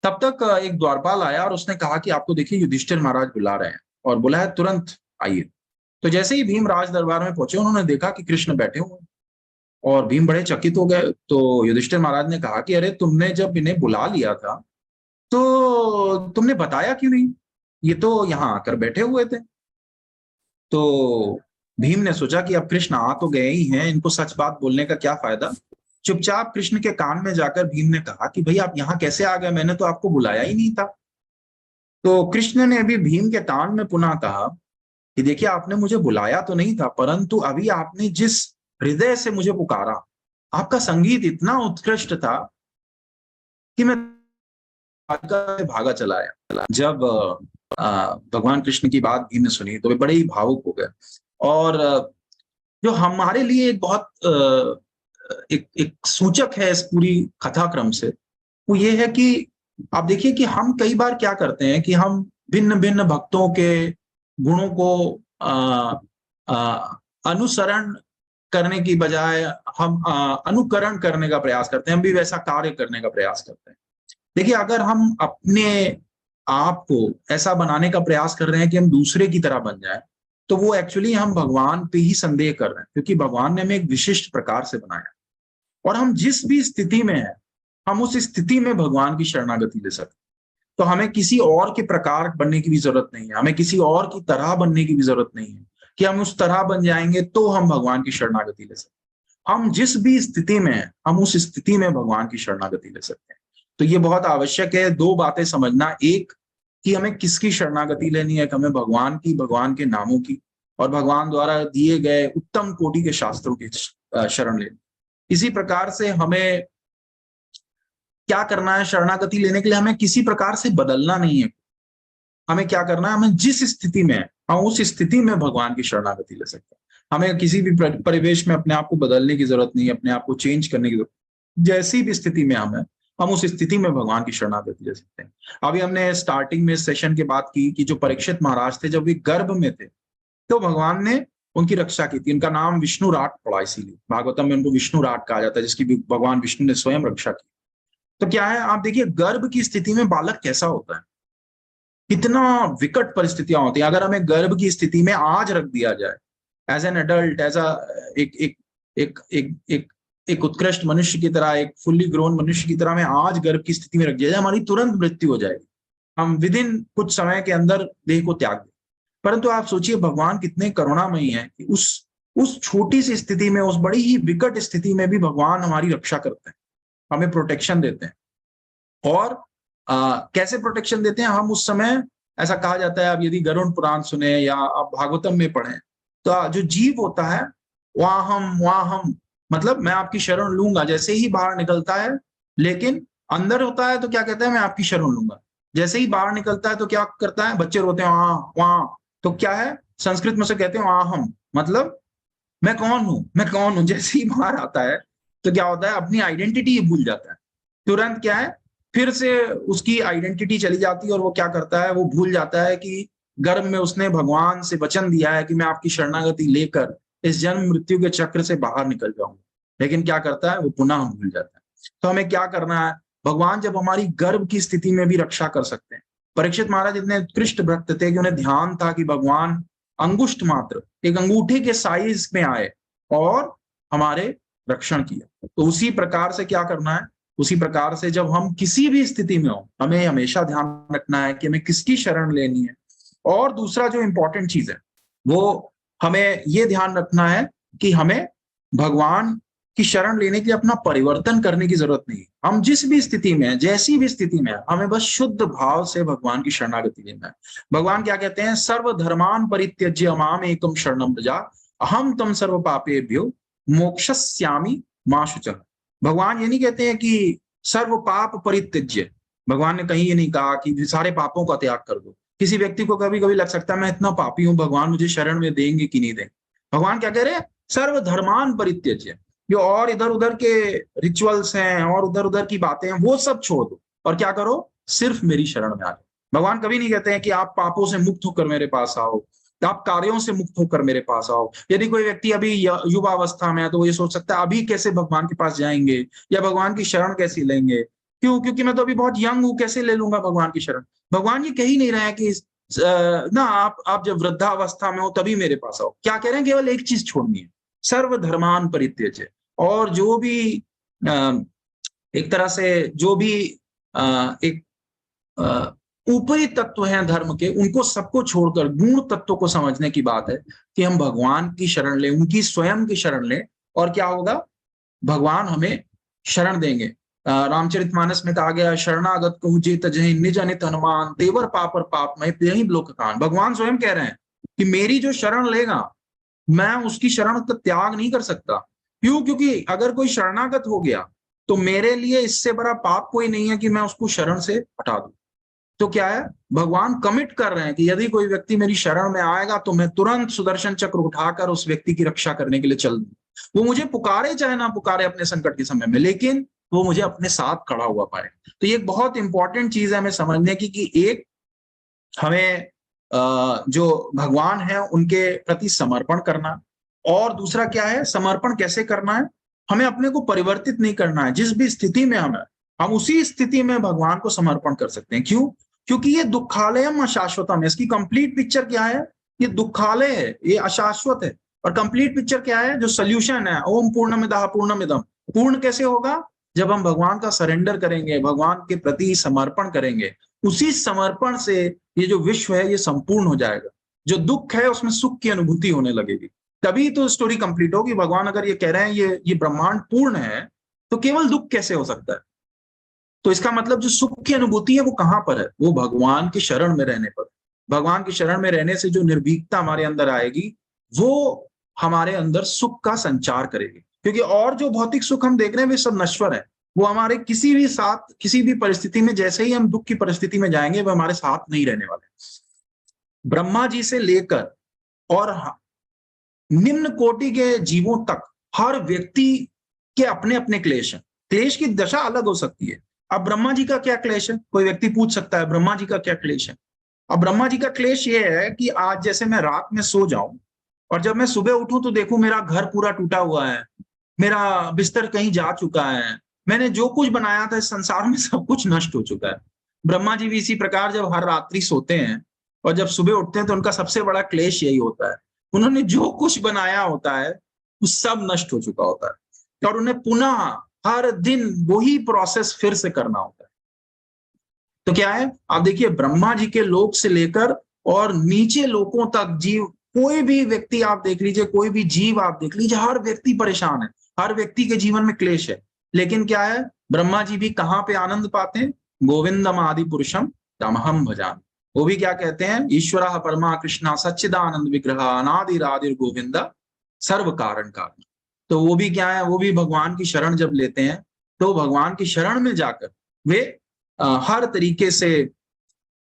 तब तक एक द्वारपाल आया और उसने कहा कि आपको देखिए युधिष्ठिर महाराज बुला रहे हैं, और बोला है तुरंत आइए। तो जैसे ही भीम राज दरबार में पहुंचे, उन्होंने देखा कि कृष्ण बैठे हुए हैं, और भीम बड़े चकित हो गए। तो युधिष्ठिर महाराज ने कहा कि अरे तुमने जब इन्हें बुला लिया था तो तुमने बताया क्यों नहीं? ये तो यहाँ आकर बैठे हुए थे। तो भीम ने सोचा कि अब कृष्ण आ तो गए ही हैं, इनको सच बात बोलने का क्या फायदा। चुपचाप कृष्ण के कान में जाकर भीम ने कहा कि भाई आप यहाँ कैसे आ गए, मैंने तो आपको बुलाया ही नहीं था। तो कृष्ण ने अभी भीम के कान में पुनः कहा कि देखिए आपने मुझे बुलाया तो नहीं था, परंतु अभी आपने जिस हृदय से मुझे पुकारा, आपका संगीत इतना उत्कृष्ट था कि मैं भागा चला आया। जब भगवान कृष्ण की बात भीम ने सुनी तो वे बड़े ही भावुक हो गए। और जो हमारे लिए एक बहुत एक एक सूचक है इस पूरी कथाक्रम से, वो ये है कि आप देखिए कि हम कई बार क्या करते हैं कि हम भिन्न-भिन्न भक्तों के गुणों को अ अनुसरण करने की बजाय हम अनुकरण करने का प्रयास करते हैं, हम भी वैसा कार्य करने का प्रयास करते हैं। देखिए, अगर हम अपने आप को ऐसा बनाने का प्रयास कर रहे हैं कि हम दूसरे की तरह बन जाएँ, तो वो एक्चुअली हम भगवान पे ही संदेह कर रहे हैं, क्योंकि भगवान ने हमें एक विशिष्ट प्रकार से बनाया है। और हम जिस भी स्थिति में हैं, हम उस स्थिति में भगवान की शरणागति ले सकते हैं। तो हमें किसी और के प्रकार बनने की भी ज़रूरत नहीं है, हमें किसी और की तरह बनने की भी ज़रूरत नहीं है, कि हम उस तरह बन जाएँगे तो हम भगवान की शरणागति ले सकते हैं। हम जिस भी स्थिति में हैं, हम उस स्थिति में भगवान की शरणागति ले सकते हैं। तो ये बहुत आवश्यक है 2 बातें समझना, एक कि हमें किसकी शरणागति लेनी है, कि हमें भगवान की, भगवान के नामों की, और भगवान द्वारा दिए गए उत्तम कोटि के शास्त्रों की शरण लेनी। इसी प्रकार से हमें क्या करना है, शरणागति लेने के लिए हमें किसी प्रकार से बदलना नहीं है। हमें क्या करना है, हमें जिस स्थिति में है, हम उस स्थिति में भगवान की शरणागति ले सकते हैं। हमें किसी भी परिवेश में अपने आप को बदलने की जरूरत नहीं है, अपने आप को चेंज करने की जरूरत। जैसी भी स्थिति में हम है, हम उस स्थिति में भगवान की शरणागति ले सकते हैं। अभी हमने स्टार्टिंग में सेशन की बात की कि जो परीक्षित महाराज थे, जब वे गर्भ में थे, तो भगवान ने उनकी रक्षा की थी। उनका नाम विष्णु राट पड़ा, इसीलिए भागवतम में उनको विष्णु राट कहा जाता है, जिसकी भी भगवान विष्णु ने स्वयं रक्षा की। तो क्या है, आप देखिए गर्भ की स्थिति में बालक कैसा होता है, कितना विकट परिस्थितियां होती हैं। अगर हमें गर्भ की स्थिति में आज रख दिया जाए, as an adult, as a एक एक एक एक एक एक उत्कृष्ट मनुष्य की तरह, एक फुल्ली ग्रोन मनुष्य की तरह हमें आज गर्भ की स्थिति में रख दिया जाए, हमारी तुरंत मृत्यु हो जाएगी। हम विद इन कुछ समय के अंदर देह को त्याग दें। परंतु आप सोचिए भगवान कितने करुणामयी हैं कि उस छोटी सी स्थिति में, उस बड़ी ही विकट स्थिति में भी भगवान हमारी रक्षा करते हैं, हमें प्रोटेक्शन देते हैं। और कैसे प्रोटेक्शन देते हैं, हम उस समय, ऐसा कहा जाता है, आप यदि गरुड़ पुराण सुने या आप भागवतम में पढ़ें, तो जो जीव होता है, वहां हम, मतलब मैं आपकी शरण लूंगा, जैसे ही बाहर निकलता है, लेकिन अंदर होता है तो क्या कहता है, मैं आपकी शरण लूंगा। जैसे ही बाहर निकलता है तो क्या करता है, बच्चे रोते हैं वहां वहां, तो क्या है, संस्कृत में से कहते हैं वहां हम, मतलब मैं कौन हूं, मैं कौन हूं। जैसे ही बाहर आता है तो क्या होता है, अपनी आइडेंटिटी भूल जाता है। तुरंत क्या है, फिर से उसकी आइडेंटिटी चली जाती है, और वो क्या करता है, वो भूल जाता है कि गर्भ में उसने भगवान से वचन दिया है कि मैं आपकी शरणागति लेकर इस जन्म मृत्यु के चक्र से बाहर निकल जाऊंगा। लेकिन क्या करता है, वो पुनः भूल जाता है। तो हमें क्या करना है, भगवान जब हमारी गर्भ की स्थिति में भी रक्षा कर सकते हैं। परीक्षित महाराज इतने उत्कृष्ट भक्त थे कि उन्हें ध्यान था कि भगवान अंगुष्ठ मात्र, एक अंगूठे के साइज में आए और हमारे रक्षण किया। तो उसी प्रकार से क्या करना है, उसी प्रकार से जब हम किसी भी स्थिति में हो, हमें हमेशा ध्यान रखना है कि हमें किसकी शरण लेनी है। और दूसरा जो इंपॉर्टेंट चीज है वो हमें ये ध्यान रखना है कि हमें भगवान की शरण लेने के लिए अपना परिवर्तन करने की जरूरत नहीं। हम जिस भी स्थिति में, जैसी भी स्थिति में, हमें बस शुद्ध भाव से भगवान की शरणागति लेना है। भगवान क्या कहते हैं, सर्वधर्मान परित्यज्य माम एकम शरणम व्रजा अहम तम सर्व पापेभ्यो मोक्षस्यामि मा शुचः। भगवान ये नहीं कहते हैं कि सर्व पाप परित्यज्य। भगवान ने कहीं ये नहीं कहा कि सारे पापों का त्याग कर दो। किसी व्यक्ति को कभी कभी लग सकता है मैं इतना पापी हूं, भगवान मुझे शरण में देंगे कि नहीं देंगे। भगवान क्या कह रहे हैं, सर्वधर्मान परित्यज्य। जो और इधर उधर के रिचुअल्स हैं और उधर उधर की बातें हैं वो सब छोड़ दो और क्या करो, सिर्फ मेरी शरण में आ जाओ। भगवान कभी नहीं कहते हैं कि आप पापों से मुक्त होकर मेरे पास आओ, आप कार्यों से मुक्त होकर मेरे पास आओ। यदि कोई व्यक्ति अभी युवा अवस्था में है तो वो ये सोच सकता है अभी कैसे भगवान के पास जाएंगे या भगवान की शरण कैसे लेंगे, क्यों, क्योंकि मैं तो अभी बहुत यंग हूं, कैसे ले लूंगा भगवान की शरण। भगवान ये कह ही नहीं रहे हैं कि ना आप जब वृद्धावस्था में हो तभी मेरे पास आओ। क्या कह रहे हैं, केवल एक चीज छोड़नी है, सर्वधर्मान परित्यज्य। और जो भी एक तरह से जो भी एक ऊपरी तत्व हैं धर्म के, उनको सबको छोड़कर गुण तत्व को समझने की बात है कि हम भगवान की शरण लें, उनकी स्वयं की शरण लें। और क्या होगा, भगवान हमें शरण देंगे। रामचरितमानस में कहा गया, शरणागत कहूं जे तजहि निज अनित हनुमान देवर पापर पाप मैं यही लोक कान। भगवान स्वयं कह रहे हैं कि मेरी जो शरण लेगा मैं उसकी शरण का त्याग नहीं कर सकता। क्यों, क्योंकि अगर कोई शरणागत हो गया तो मेरे लिए इससे बड़ा पाप कोई नहीं है कि मैं उसको शरण से हटा दूं। तो क्या है, भगवान कमिट कर रहे हैं कि यदि कोई व्यक्ति मेरी शरण में आएगा तो मैं तुरंत सुदर्शन चक्र उठाकर उस व्यक्ति की रक्षा करने के लिए चल दूं। वो मुझे पुकारे चाहे ना पुकारे अपने संकट के समय में, लेकिन वो मुझे अपने साथ खड़ा हुआ पाए। तो ये एक बहुत इंपॉर्टेंट चीज है हमें समझने की कि एक हमें जो भगवान है उनके प्रति समर्पण करना, और दूसरा क्या है, समर्पण कैसे करना है, हमें अपने को परिवर्तित नहीं करना है। जिस भी स्थिति में हम उसी स्थिति में भगवान को समर्पण कर सकते हैं। क्यों, क्योंकि ये दुखालयम अशाश्वतम है। इसकी कंप्लीट पिक्चर क्या है, ये दुखालय है, ये अशाश्वत है। और कंप्लीट पिक्चर क्या है, जो सोल्यूशन है, ओम पूर्णमिदः पूर्णमिदम। पूर्ण कैसे होगा, जब हम भगवान का सरेंडर करेंगे, भगवान के प्रति समर्पण करेंगे। उसी समर्पण से ये जो विश्व है ये संपूर्ण हो जाएगा। जो दुख है उसमें सुख की अनुभूति होने लगेगी, तभी तो स्टोरी कंप्लीट होगी। भगवान अगर ये कह रहे हैं ये ब्रह्मांड पूर्ण है तो केवल दुख कैसे हो सकता है। तो इसका मतलब जो सुख की अनुभूति है वो कहां पर है, वो भगवान की शरण में रहने पर। भगवान की शरण में रहने से जो निर्भीकता हमारे अंदर आएगी वो हमारे अंदर सुख का संचार करेगी। क्योंकि और जो भौतिक सुख हम देख रहे हैं वे सब नश्वर है, वो हमारे किसी भी साथ किसी भी परिस्थिति में, जैसे ही हम दुख की परिस्थिति में जाएंगे वो हमारे साथ नहीं रहने वाले। ब्रह्मा जी से लेकर और निम्न कोटि के जीवों तक हर व्यक्ति के अपने अपने क्लेश हैं। क्लेश की दशा अलग हो सकती है। अब ब्रह्मा जी का क्या क्लेश है, कोई व्यक्ति पूछ सकता है ब्रह्मा जी का क्या क्लेश है। अब ब्रह्मा जी का क्लेश ये है कि आज जैसे मैं रात में सो जाऊं और जब मैं सुबह उठूं तो देखूं मेरा घर पूरा टूटा हुआ है, मेरा बिस्तर कहीं जा चुका है, मैंने जो कुछ बनाया था इस संसार में सब कुछ नष्ट हो चुका है। ब्रह्मा जी भी इसी प्रकार जब हर रात्रि सोते हैं और जब सुबह उठते हैं तो उनका सबसे बड़ा क्लेश यही होता है, उन्होंने जो कुछ बनाया होता है वो सब नष्ट हो चुका होता है और उन्हें पुनः हर दिन वही प्रोसेस फिर से करना होता है। तो क्या है, आप देखिए ब्रह्मा जी के लोक से लेकर और नीचे लोकों तक जीव, कोई भी व्यक्ति आप देख लीजिए, कोई भी जीव आप देख लीजिए, हर व्यक्ति परेशान है, हर व्यक्ति के जीवन में क्लेश है। लेकिन क्या है, ब्रह्मा जी भी कहां पे आनंद पाते हैं, गोविंदम आदि पुरुषम तमहम भजामि। वो भी क्या कहते हैं, ईश्वर परमा कृष्णा सच्चिदानंद विग्रह अनादिरादिर गोविंद सर्व कारण कारण। तो वो भी क्या है, वो भी भगवान की शरण जब लेते हैं तो भगवान की शरण में जाकर वे हर तरीके से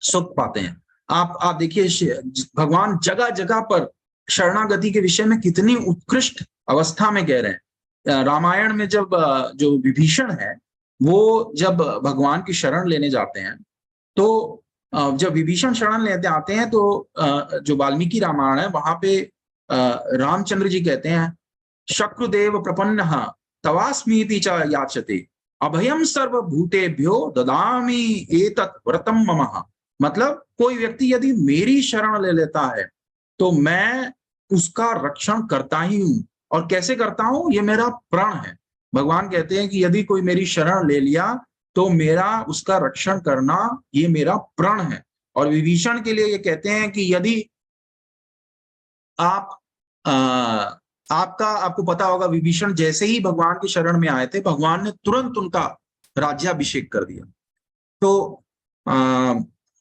सुख पाते हैं। आप देखिए भगवान जगह जगह पर शरणागति के विषय में कितनी उत्कृष्ट अवस्था में कह रहे हैं। रामायण में जब जो विभीषण है वो जब भगवान की शरण लेने जाते हैं तो जब विभीषण शरण लेते आते हैं तो जो वाल्मीकि रामायण है वहां पे रामचंद्र जी कहते हैं, शक्रुदेव प्रपन्नः तवास्मीति च याचते अभयम सर्वभूतेभ्यो ददामि एतत् व्रतम ममः। मतलब कोई व्यक्ति यदि मेरी शरण ले लेता है तो मैं उसका रक्षण करता ही हूं। और कैसे करता हूं? ये मेरा प्रण है। भगवान कहते हैं कि यदि कोई मेरी शरण ले लिया तो मेरा उसका रक्षण करना ये मेरा प्रण है। और विभीषण के लिए ये कहते हैं कि यदि आप अ, आपको पता होगा, विभीषण जैसे ही भगवान की शरण में आए थे, भगवान ने तुरंत उनका राज्याभिषेक कर दिया। तो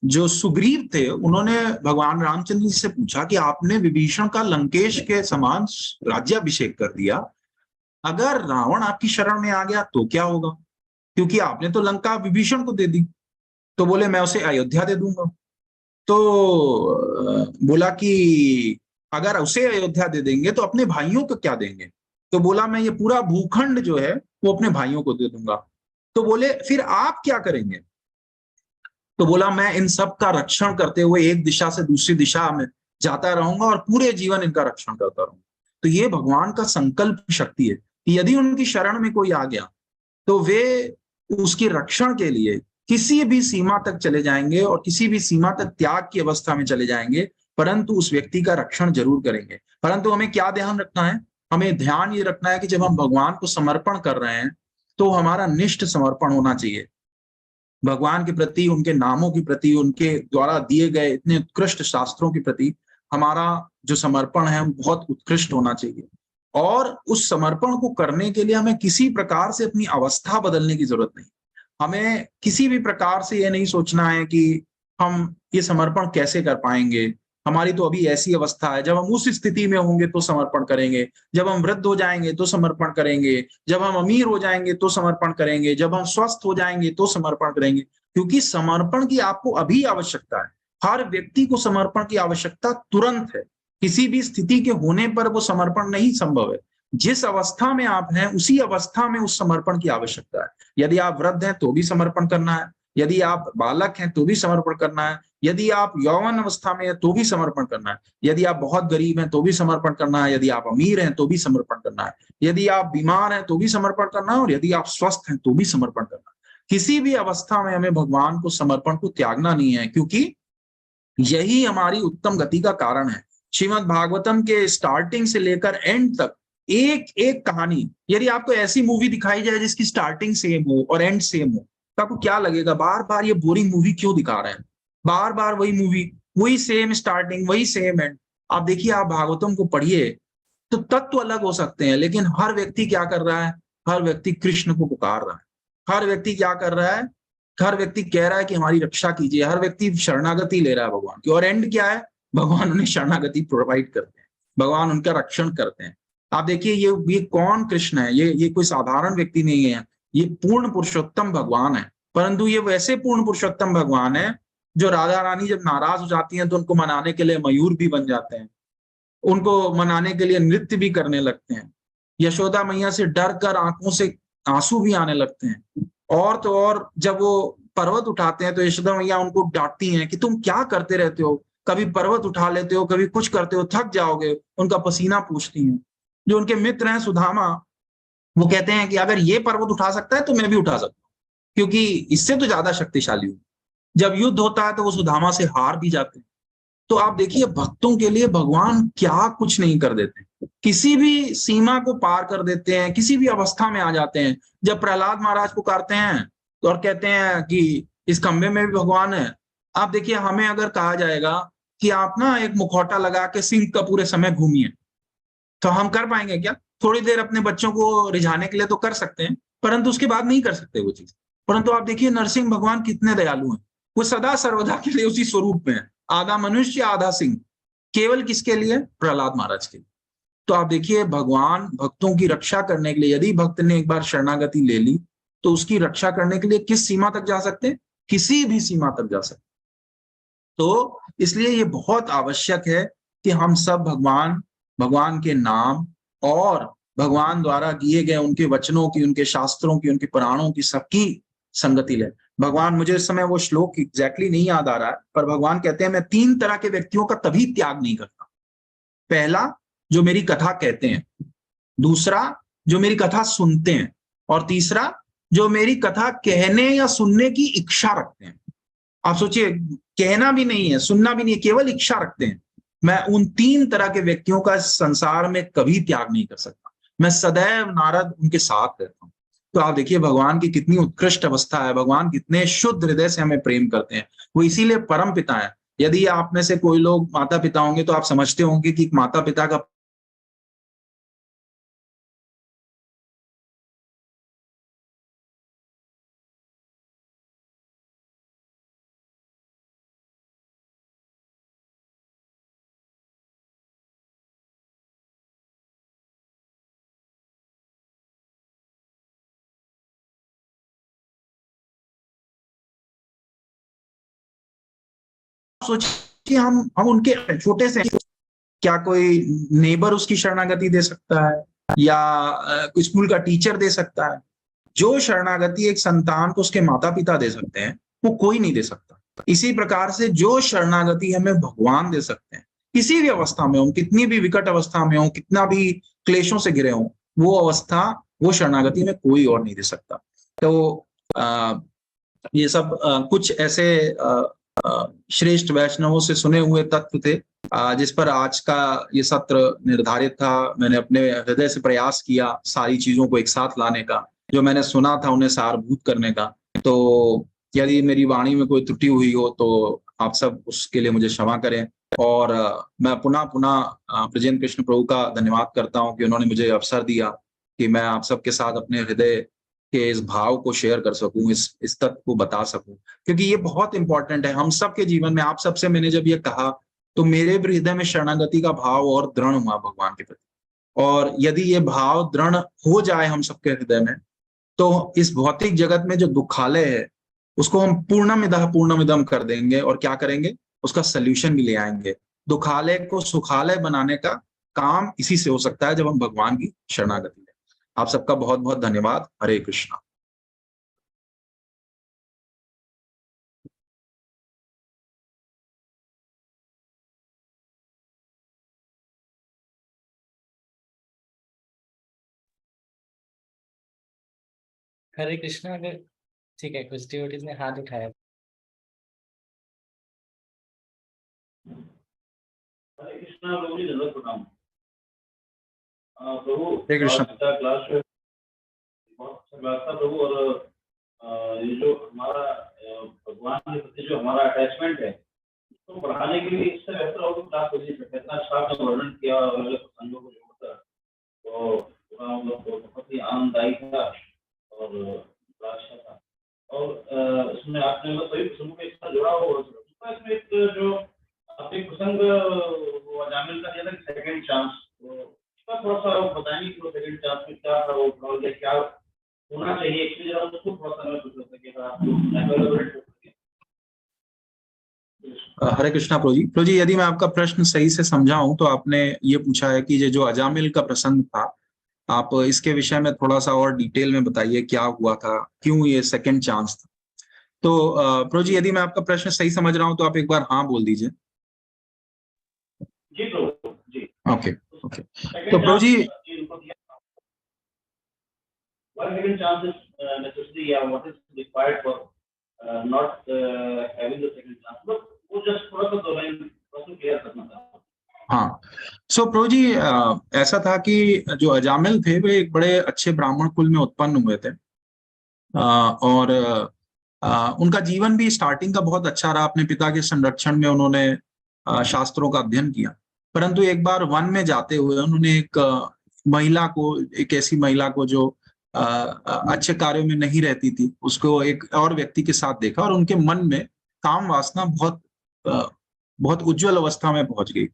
जो सुग्रीव थे, उन्होंने भगवान रामचंद्र जी से पूछा कि आपने विभीषण का लंकेश के समान राज्याभिषेक कर दिया, अगर रावण आपकी शरण में आ गया तो क्या होगा? क्योंकि आपने तो लंका विभीषण को दे दी। तो बोले मैं उसे अयोध्या दे दूंगा। तो बोला कि अगर उसे अयोध्या दे देंगे तो अपने भाइयों को क्या देंगे? तो बोला मैं ये पूरा भूखंड जो है वो अपने भाइयों को दे दूंगा। तो बोले फिर आप क्या करेंगे? तो बोला मैं इन सब का रक्षण करते हुए एक दिशा से दूसरी दिशा में जाता रहूंगा और पूरे जीवन इनका रक्षण करता रहूंगा। तो ये भगवान का संकल्प शक्ति है कि यदि उनकी शरण में कोई आ गया तो वे उसके रक्षण के लिए किसी भी सीमा तक चले जाएंगे और किसी भी सीमा तक त्याग की अवस्था में चले जाएंगे, परंतु उस व्यक्ति का रक्षण जरूर करेंगे। परंतु हमें क्या ध्यान रखना है? हमें ध्यान ये रखना है कि जब हम भगवान को समर्पण कर रहे हैं तो हमारा निष्ठ समर्पण होना चाहिए भगवान के प्रति, उनके नामों के प्रति, उनके द्वारा दिए गए इतने उत्कृष्ट शास्त्रों के प्रति हमारा जो समर्पण है वो बहुत उत्कृष्ट होना चाहिए। और उस समर्पण को करने के लिए हमें किसी प्रकार से अपनी अवस्था बदलने की जरूरत नहीं। हमें किसी भी प्रकार से ये नहीं सोचना है कि हम ये समर्पण कैसे कर पाएंगे, हमारी तो अभी ऐसी अवस्था है, जब हम उस स्थिति में होंगे तो समर्पण करेंगे, जब हम वृद्ध हो जाएंगे तो समर्पण करेंगे, जब हम अमीर हो जाएंगे तो समर्पण करेंगे, जब हम स्वस्थ हो जाएंगे तो समर्पण करेंगे। क्योंकि समर्पण की आपको अभी आवश्यकता है। हर व्यक्ति को समर्पण की आवश्यकता तुरंत है। किसी भी स्थिति के होने पर वो समर्पण नहीं संभव है। जिस अवस्था में आप हैं उसी अवस्था में उस समर्पण की आवश्यकता है। यदि आप वृद्ध हैं तो भी समर्पण करना है, यदि आप बालक हैं तो भी समर्पण करना है, यदि आप यौवन अवस्था में हैं तो भी समर्पण करना है, यदि आप बहुत गरीब हैं तो भी समर्पण करना है, यदि आप अमीर हैं तो भी समर्पण करना है, यदि आप बीमार हैं तो भी समर्पण करना है, और यदि आप स्वस्थ हैं तो भी समर्पण करना है। किसी भी अवस्था में हमें भगवान को समर्पण को त्यागना नहीं है, क्योंकि यही हमारी उत्तम गति का कारण है। श्रीमद् भागवतम के स्टार्टिंग से लेकर एंड तक एक एक कहानी, यदि आपको ऐसी मूवी दिखाई जाए जिसकी स्टार्टिंग सेम हो और एंड सेम हो, तो आपको क्या लगेगा? बार बार ये बोरिंग मूवी क्यों दिखा रहे हैं? बार बार वही मूवी, वही सेम स्टार्टिंग, वही सेम एंड। आप देखिए, आप भागवतम को पढ़िए तो तत्व अलग हो सकते हैं, लेकिन हर व्यक्ति क्या कर रहा है? हर व्यक्ति कृष्ण को पुकार रहा है। हर व्यक्ति क्या कर रहा है? हर व्यक्ति कह रहा है कि हमारी रक्षा कीजिए। हर व्यक्ति शरणागति ले रहा है भगवान की। और एंड क्या है? भगवान उन्हें शरणागति प्रोवाइड करते हैं, भगवान उनका रक्षण करते हैं। आप देखिए, ये कौन कृष्ण है? ये कोई साधारण व्यक्ति नहीं है, ये पूर्ण पुरुषोत्तम भगवान है। परंतु ये वैसे पूर्ण पुरुषोत्तम भगवान है जो राधा रानी जब नाराज हो जाती हैं तो उनको मनाने के लिए मयूर भी बन जाते हैं, उनको मनाने के लिए नृत्य भी करने लगते हैं। यशोदा मैया से डर कर आंखों से आंसू भी आने लगते हैं। और तो और जब वो पर्वत उठाते हैं तो यशोदा मैया उनको डांटती हैं कि तुम क्या करते रहते हो, कभी पर्वत उठा लेते हो, कभी कुछ करते हो, थक जाओगे। उनका पसीना पूछती हैं। जो उनके मित्र हैं सुदामा, वो कहते हैं कि अगर ये पर्वत उठा सकता है तो मैं भी उठा सकता हूँ, क्योंकि इससे तो ज्यादा शक्तिशाली हूँ। जब युद्ध होता है तो वो सुदामा से हार भी जाते हैं। तो आप देखिए, भक्तों के लिए भगवान क्या कुछ नहीं कर देते, किसी भी सीमा को पार कर देते हैं, किसी भी अवस्था में आ जाते हैं। जब प्रहलाद महाराज पुकारते हैं तो और कहते हैं कि इस खंबे में भी भगवान है। आप देखिए, हमें अगर कहा जाएगा कि आप ना एक मुखौटा लगा के सिंह का पूरे समय घूमिए, तो हम कर पाएंगे क्या? थोड़ी देर अपने बच्चों को रिझाने के लिए तो कर सकते हैं, परंतु उसके बाद नहीं कर सकते वो चीज। परंतु आप देखिए, नरसिंह भगवान कितने दयालु हैं। वो सदा सर्वदा के लिए उसी स्वरूप में है, आधा मनुष्य आधा सिंह। केवल किसके लिए? प्रहलाद महाराज के लिए। तो आप देखिए, भगवान भक्तों की रक्षा करने के लिए, यदि भक्त ने एक बार शरणागति ले ली तो उसकी रक्षा करने के लिए किस सीमा तक जा सकते हैं? किसी भी सीमा तक जा सकते। तो इसलिए ये बहुत आवश्यक है कि हम सब भगवान के नाम और भगवान द्वारा दिए गए उनके वचनों की, उनके शास्त्रों की, उनके पुराणों की सबकी संगति ले। भगवान, मुझे इस समय वो श्लोक एग्जैक्टली नहीं याद आ रहा है, पर भगवान कहते हैं मैं 3 तरह के व्यक्तियों का तभी त्याग नहीं करता। पहला, जो मेरी कथा कहते हैं। दूसरा, जो मेरी कथा सुनते हैं। और तीसरा, जो मेरी कथा कहने या सुनने की इच्छा रखते हैं। आप सोचिए, कहना भी नहीं है, सुनना भी नहीं है, केवल इच्छा रखते हैं। मैं उन 3 तरह के व्यक्तियों का इस संसार में कभी त्याग नहीं कर सकता। मैं सदैव नारद उनके साथ रहता हूँ। तो आप देखिए भगवान की कितनी उत्कृष्ट अवस्था है, भगवान कितने शुद्ध हृदय से हमें प्रेम करते हैं। वो इसीलिए परम पिता है। यदि आप में से कोई लोग माता-पिता होंगे तो आप समझते होंगे कि माता-पिता का सोचिए हम उनके छोटे से क्या कोई नेबर उसकी शरणागति दे सकता है या कोई स्कूल का टीचर दे सकता है। जो शरणागति एक संतान को उसके माता-पिता दे सकते हैं, वो कोई नहीं दे सकता। इसी प्रकार से जो शरणागति हमें भगवान दे सकते हैं, किसी भी अवस्था में हो, कितनी भी विकट अवस्था में हो, कितना भी क्लेशों से घिरे हों, वो अवस्था, वो शरणागति हमें कोई और नहीं दे सकता। तो अ, ये सब कुछ ऐसे श्रेष्ठ वैष्णवों से सुने हुए तत्व थे जिस पर आज का ये सत्र निर्धारित था। मैंने अपने हृदय से प्रयास किया सारी चीजों को एक साथ लाने का, जो मैंने सुना था उन्हें सारभूत करने का। तो यदि मेरी वाणी में कोई त्रुटि हुई हो तो आप सब उसके लिए मुझे क्षमा करें। और मैं पुनः-पुनः ब्रजेंद्र कृष्ण प्रभु का धन्यवाद करता हूँ कि उन्होंने मुझे अवसर दिया कि मैं आप सबके साथ अपने हृदय के इस भाव को शेयर कर सकूँ, इस तत्व को बता सकूँ। क्योंकि ये बहुत इम्पोर्टेंट है हम सबके जीवन में। आप सबसे मैंने जब ये कहा तो मेरे भी हृदय में शरणागति का भाव और दृढ़ हुआ भगवान के प्रति। और यदि ये भाव दृढ़ हो जाए हम सबके हृदय में, तो इस भौतिक जगत में जो दुखालय है, उसको हम पूर्णमिदः पूर्णमिदम् कर देंगे और क्या करेंगे? उसका सॉल्यूशन भी ले आएँगे। दुखालय को सुखालय बनाने का काम इसी से हो सकता है जब हम भगवान की शरणागति लें। आप सबका बहुत-बहुत धन्यवाद। हरे कृष्णा। हरे कृष्णा। अगर ठीक है, कुछ डिवोटीज ने हाथ उठाया। हरे कृष्णा प्रभु जी, दंडवत प्रणाम। प्रभु हरे कृष्णा। आज का क्लास बहुत अच्छा क्लास था प्रभु। और ये जो हमारा भगवान के प्रति जो हमारा अटैचमेंट है उसको बढ़ाने के लिए इससे बेहतर और क्लास होती है। कितना अच्छा आपने वर्णन किया और अलग प्रसंगों को जोड़कर, तो पूरा मतलब बहुत ही आनंददायी था और बड़ा अच्छा था। और इसमें आपने मतलब सभी प्रसंगों के साथ जोड़ा हुआ है। इसमें एक जो आपने एक प्रसंग वो अजामिल का दिया था सेकंड चांस, तो उसका थोड़ा-सा बताएँगे कि वो सेकंड चांस में क्या था, वो और क्या होना चाहिए? एक्चुअली जरा उसको थोड़ा-सा हमें कुछ हो सके अगर आप एलाबोरेट कर सकें। हरे कृष्णा प्रभु जी। प्रभु जी, यदि मैं आपका प्रश्न सही से समझा हूँ तो आपने ये पूछा है कि ये जो अजामिल का प्रसंग था, आप इसके विषय में थोड़ा-सा और डिटेल में बताइए क्या हुआ था? क्यों ये सेकंड चांस था? तो प्रभु जी, यदि मैं आपका प्रश्न सही समझ रहा हूँ तो आप एक बार हाँ बोल दीजिए। जी प्रभु, जी। Okay, okay. तो सेकंड प्रभु चांस जी जी उनको दिया। Why second chance is necessary? Yeah, what is required for not having the second chance? But वो just थोड़ा सा दो लाइन थोड़ा सा क्लियर करना था। हाँ, सो प्रभु जी ऐसा था कि जो अजामिल थे वे एक बड़े अच्छे ब्राह्मण कुल में उत्पन्न हुए थे। और उनका जीवन भी स्टार्टिंग का बहुत अच्छा रहा। अपने पिता के संरक्षण में उन्होंने शास्त्रों का अध्ययन किया। परंतु एक बार वन में जाते हुए उन्होंने एक महिला को, एक ऐसी महिला को जो अच्छे कार्यों में नहीं रहती थी, उसको एक और व्यक्ति के साथ देखा और उनके मन में काम वासना बहुत उज्ज्वल अवस्था में पहुंच गई।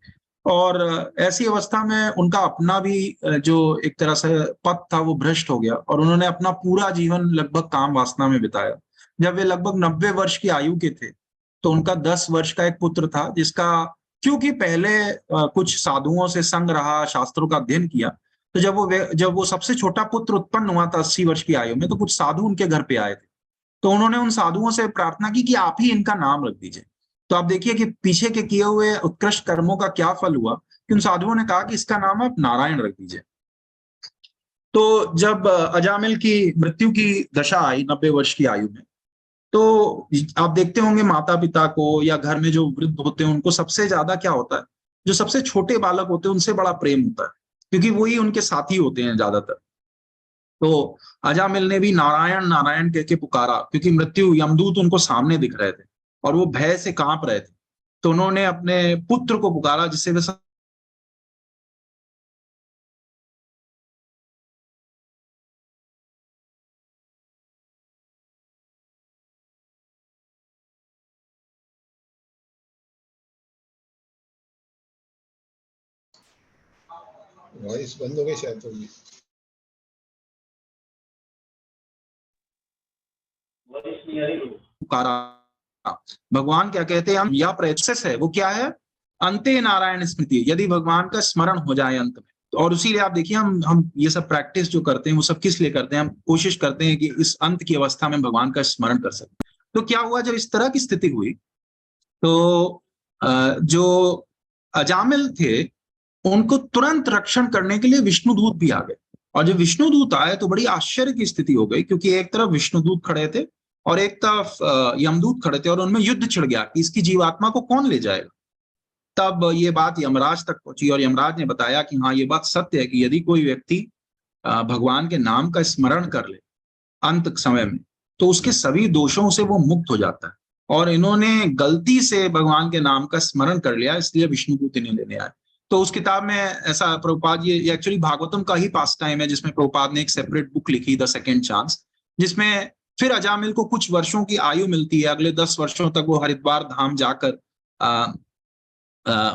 और ऐसी अवस्था में उनका अपना भी जो एक तरह से पथ था वो भ्रष्ट हो गया और उन्होंने अपना पूरा जीवन लगभग काम वासना में बिताया। जब वे लगभग 90 वर्ष की आयु के थे, तो उनका 10 वर्ष का एक पुत्र था जिसका, क्योंकि पहले कुछ साधुओं से संग रहा, शास्त्रों का अध्ययन किया, तो जब वो सबसे छोटा पुत्र उत्पन्न हुआ था 80 वर्ष की आयु में, तो कुछ साधु उनके घर पे आए थे। तो उन्होंने उन साधुओं से प्रार्थना की कि आप ही इनका नाम रख दीजिए। तो आप देखिए कि पीछे के किए हुए उत्कृष्ट कर्मों का क्या फल हुआ कि उन साधुओं ने कहा कि इसका नाम आप नारायण रख दीजिए। तो जब अजामिल की मृत्यु की दशा आई 90 वर्ष की आयु में, तो आप देखते होंगे माता-पिता को या घर में जो वृद्ध होते हैं उनको सबसे ज्यादा क्या होता है जो सबसे छोटे बालक होते हैं उनसे बड़ा प्रेम होता है, क्योंकि वही उनके साथी होते हैं ज्यादातर। तो अजामिल ने भी नारायण नारायण कह के पुकारा, क्योंकि मृत्यु यमदूत उनको सामने दिख रहे थे और वो भय से कांप रहे थे। तो उन्होंने अपने पुत्र को पुकारा, जिससे वे वॉइस बंद हो गई शायद थोड़ी। वॉइस नहीं आ रही लोगों को। पुकारा। भगवान क्या कहते हैं, हम यह प्रोसेस है वो क्या है, अंते नारायण स्मृति, यदि भगवान का स्मरण हो जाए अंत में। और उसीलिए आप देखिए हम ये सब प्रैक्टिस जो करते हैं वो सब किस लिए करते हैं, हम कोशिश करते हैं कि इस अंत की अवस्था में भगवान का स्मरण कर सकें। तो क्या हुआ, जब इस तरह की स्थिति हुई तो जो अजामिल थे उनको तुरंत रक्षण करने के लिए विष्णुदूत भी आ गए। और जब विष्णुदूत आए तो बड़ी आश्चर्य की स्थिति हो गई, क्योंकि एक तरफ विष्णुदूत खड़े थे और एक तरफ यमदूत खड़े थे, और उनमें युद्ध छिड़ गया कि इसकी जीवात्मा को कौन ले जाएगा। तब ये बात यमराज तक पहुंची और यमराज ने बताया कि हाँ, ये बात सत्य है कि यदि कोई व्यक्ति भगवान के नाम का स्मरण कर ले अंत समय में, तो उसके सभी दोषों से वो मुक्त हो जाता है। और इन्होंने गलती से भगवान के नाम का स्मरण कर लिया, इसलिए विष्णुदूत इन्हें लेने आए। तो उस किताब में ऐसा प्रभुपाद, ये एक्चुअली भागवतम का ही पास टाइम है, जिसमें प्रभुपाद ने एक सेपरेट बुक लिखी, द सेकेंड चांस, जिसमें फिर अजामिल को कुछ वर्षों की आयु मिलती है। अगले 10 वर्षों तक वो हरिद्वार धाम जाकर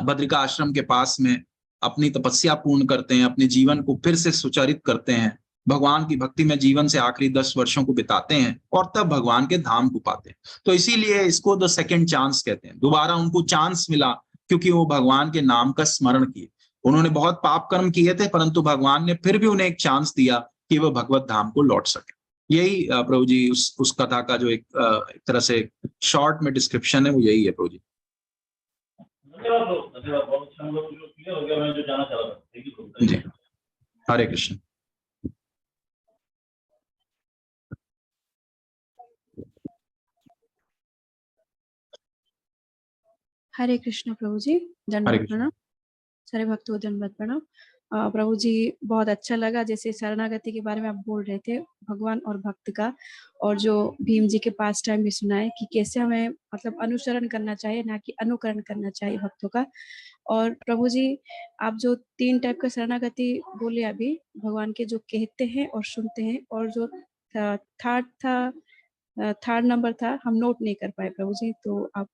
बद्रिका आश्रम के पास में अपनी तपस्या पूर्ण करते हैं, अपने जीवन को फिर से सुचारित करते हैं, भगवान की भक्ति में जीवन से आखिरी 10 वर्षों को बिताते हैं और तब भगवान के धाम को पाते हैं। तो इसीलिए इसको द सेकेंड चांस कहते हैं। दोबारा उनको चांस मिला क्योंकि वो भगवान के नाम का स्मरण किए। उन्होंने बहुत पाप कर्म किए थे, परंतु भगवान ने फिर भी उन्हें एक चांस दिया कि वह भगवत धाम को लौट सके। यही प्रभु जी उस कथा का जो एक तरह से शॉर्ट में डिस्क्रिप्शन है, वो यही है प्रभु जी। धन्यवाद प्रभु, धन्यवाद। बहुत अच्छा, हम लोग जो क्लियर हो गया, मैं जो जानना चाह रहा था। थैंक यू प्रभु। जी, हरे कृष्ण। हरे कृष्ण प्रभु जी, हरे दंडवत कृष्ण। प्रणाम। सारे भक्तों को दंडवत प्रणाम। प्रभु जी, बहुत अच्छा लगा जैसे शरणागति के बारे में आप बोल रहे थे, भगवान और भक्त का, और जो भीम जी के पास टाइम भी सुनाए कि कैसे हमें मतलब अनुसरण करना चाहिए, ना कि अनुकरण करना चाहिए भक्तों का। और प्रभु जी, आप जो 3 टाइप का शरणागति बोले अभी, भगवान के जो कहते हैं और सुनते हैं, और जो थर्ड नंबर था, हम नोट नहीं कर पाए प्रभु जी, तो आप